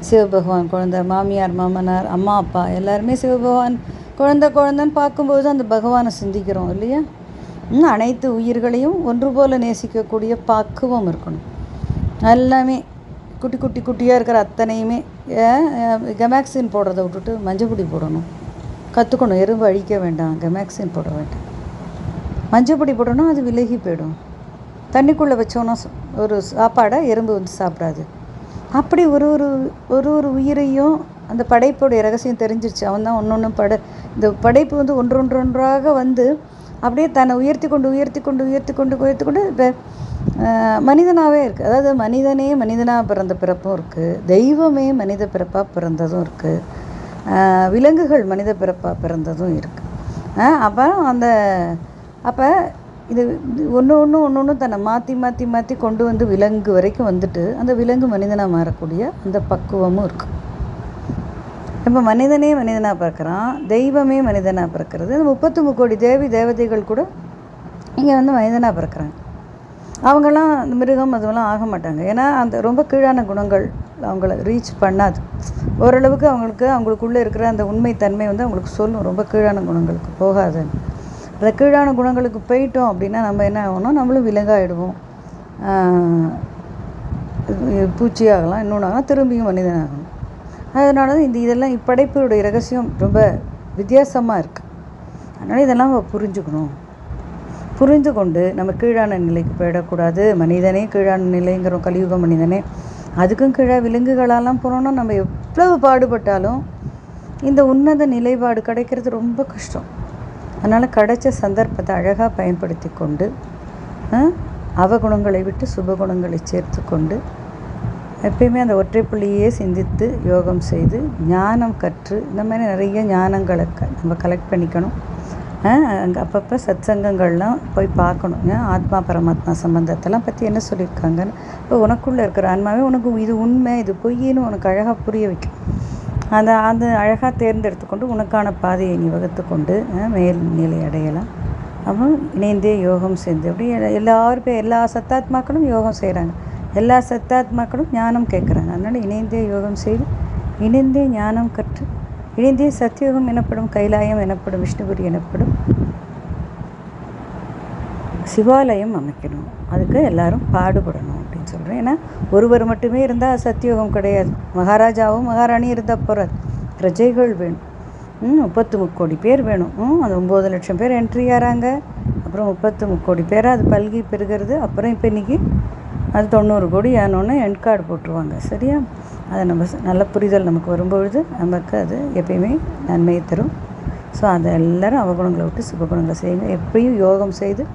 சிவபகவான் குழந்தை, மாமியார் மாமனார் அம்மா அப்பா எல்லாருமே சிவபகவான் குழந்தைன்னு பார்க்கும்போது அந்த பகவானை சிந்திக்கிறோம் இல்லையா? அனைத்து உயிர்களையும் ஒன்று போல நேசிக்கக்கூடிய பக்குவம் இருக்கணும். எல்லாமே குட்டியாக இருக்கிற அத்தனையுமே கெமாக்சின் போடுறதை விட்டுட்டு மஞ்சப்பொடி போடணும் கற்றுக்கணும். எறும்பு அழிக்க வேண்டாம், கெமாக்சின் போட வேண்டாம், மஞ்சப்பொடி போடணும். அது விலகி போயிடும். தண்ணிக்குள்ளே வச்சோன்னா ஒரு சாப்பாடை எறும்பு வந்து சாப்பிடாது. அப்படி ஒரு உயிரையும் அந்த படைப்போடைய ரகசியம் தெரிஞ்சிருச்சு. அவன் தான் ஒன்று இந்த படைப்பு வந்து ஒன்றொன்றாக வந்து அப்படியே தன்னை உயர்த்தி கொண்டு இப்போ மனிதனாகவே இருக்குது. அதாவது மனிதனே மனிதனாக பிறந்த பிறப்பும் இருக்குது, தெய்வமே மனித பிறப்பாக பிறந்ததும் இருக்குது, விலங்குகள் மனித பிறப்பாக பிறந்ததும் இருக்குது. அப்போ இது ஒன்று தன்னை மாற்றி கொண்டு வந்து விலங்கு வரைக்கும் வந்துட்டு அந்த விலங்கு மனிதனாக மாறக்கூடிய அந்த பக்குவமும் இருக்குது. இப்போ மனிதனே மனிதனாக பிறக்கிறான், தெய்வமே மனிதனாக பிறக்கிறது. 33 கோடி தேவதைகள் கூட இங்கே வந்து மனிதனாக பிறக்கிறாங்க. அவங்கெல்லாம் அந்த மிருகம் அதுவெல்லாம் ஆக மாட்டாங்க. ஏன்னா அந்த ரொம்ப கீழான குணங்கள் அவங்கள ரீச் பண்ணாது. ஓரளவுக்கு அவங்களுக்குள்ளே இருக்கிற அந்த உண்மைத்தன்மை வந்து அவங்களுக்கு சொல்லும், ரொம்ப கீழான குணங்களுக்கு போகாது. அந்த கீழான குணங்களுக்கு போயிட்டோம் அப்படின்னா நம்ம என்ன ஆகணும், நம்மளும் விலங்காகிடுவோம், பூச்சியாகலாம், இன்னொன்று ஆகலாம், திரும்பியும் மனிதனாகணும். அதனால தான் இதெல்லாம் இப்படைப்புடைய ரகசியம் ரொம்ப வித்தியாசமாக இருக்குது. அதனால் இதெல்லாம் புரிஞ்சுக்கணும். புரிந்து கொண்டு நம்ம கீழான நிலைக்கு போயிடக்கூடாது. மனிதனே கீழான நிலைங்கிறோம், கலியுக மனிதனே. அதுக்கும் கீழே விலங்குகளெல்லாம் போனோன்னா நம்ம எவ்வளவு பாடுபட்டாலும் இந்த உன்னத நிலைப்பாடு கிடைக்கிறது ரொம்ப கஷ்டம். அதனால் கிடைச்ச சந்தர்ப்பத்தை அழகாக பயன்படுத்தி கொண்டு அவகுணங்களை விட்டு சுபகுணங்களை சேர்த்து கொண்டு எப்பயுமே அந்த ஒற்றைப்புள்ளியே சிந்தித்து யோகம் செய்து ஞானம் கற்று இந்த மாதிரி நிறைய ஞானங்களை நம்ம கலெக்ட் பண்ணிக்கணும். அங்கே அப்பப்போ சத்சங்கங்கள்லாம் போய் பார்க்கணும். ஆத்மா பரமாத்மா சம்பந்தத்தெல்லாம் பற்றி என்ன சொல்லியிருக்காங்கன்னு. இப்போ உனக்குள்ளே இருக்கிற ஆன்மாவே உனக்கு இது உண்மை இது பொய்ன்னு உனக்கு அழகாக புரிய வைக்கும். அந்த அழகாக தேர்ந்தெடுத்துக்கொண்டு உனக்கான பாதையை நீ வகுத்து கொண்டு மேல் நிலை அடையலாம். அப்புறம் இணைந்தே யோகம் செய்து அப்படி எல்லா சத்தாத்மாக்களும் யோகம் செய்கிறாங்க, எல்லா சத்தாத்மாக்களும் ஞானம் கேட்குறாங்க. அதனால் இணைந்தே யோகம் செய்து இணைந்தே ஞானம் கற்று இணைந்தே சத்தியோகம் எனப்படும் கைலாயம் எனப்படும் விஷ்ணுபுரி எனப்படும் சிவாலயம் அமைக்கணும். அதுக்கு எல்லாரும் பாடுபடணும் அப்படின்னு சொல்கிறேன். ஏன்னா ஒருவர் மட்டுமே இருந்தால் சத்தியோகம் கிடையாது. மகாராஜாவும் மகாராணியும் இருந்தால் போகிறார், பிரஜைகள் வேணும். 33 கோடி பேர் வேணும். அது 9 லட்சம் பேர் என்ட்ரி ஆகிறாங்க. அப்புறம் 33 கோடி பேராக அது பல்கி பெறுகிறது. அப்புறம் இப்போ இன்றைக்கி அது 90 கோடி ஆனோன்னு எண்ட் கார்டு போட்டுருவாங்க. சரியா? அதை நம்ம நல்ல புரிதல் நமக்கு வரும்பொழுது நமக்கு அது எப்பயுமே நன்மையை தரும். ஸோ அதை எல்லோரும் அவகுணங்களை விட்டு சுபகுணங்களை செய்யுங்க. எப்பயும் யோகம் செய்து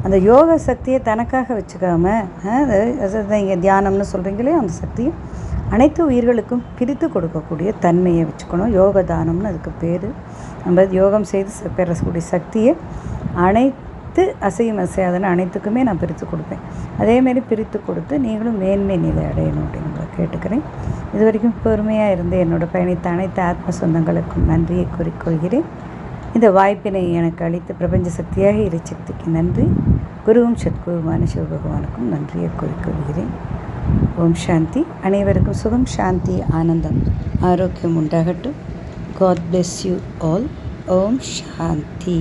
அந்த யோக சக்தியை தனக்காக வச்சுக்காமல் நீங்கள் தியானம்னு சொல்கிறீங்களே அந்த சக்தியை அனைத்து உயிர்களுக்கும் பிரித்து கொடுக்கக்கூடிய தன்மையை வச்சுக்கணும். யோக தானம்னு அதுக்கு பேர். நம்ம யோகம் செய்து பெறக்கூடிய சக்தியை அனைத்து அசையும் அசையாதுன்னு அனைத்துக்குமே நான் பிரித்து கொடுப்பேன். அதேமாரி பிரித்து கொடுத்து நீங்களும் மேன்மை நிலை அடையணும் அப்படின்னு உங்களை கேட்டுக்கிறேன். இது வரைக்கும் பொறுமையாக இருந்து என்னோட பயணித்த அனைத்து ஆத்ம சொந்தங்களுக்கும் நன்றியை கூறிக்கொள்கிறேன். இந்த வாய்ப்பினை எனக்கு அளித்த பிரபஞ்ச சக்தியாக இறைசக்திக்கு நன்றி. குருவும் சத்குருவான சிவபகவானுக்கும் நன்றியை கூறிக்கொள்கிறேன். ஓம் சாந்தி. அனைவருக்கும் சுகம், சாந்தி, ஆனந்தம், ஆரோக்கியம் உண்டாகட்டும். God bless you all. Om Shanti.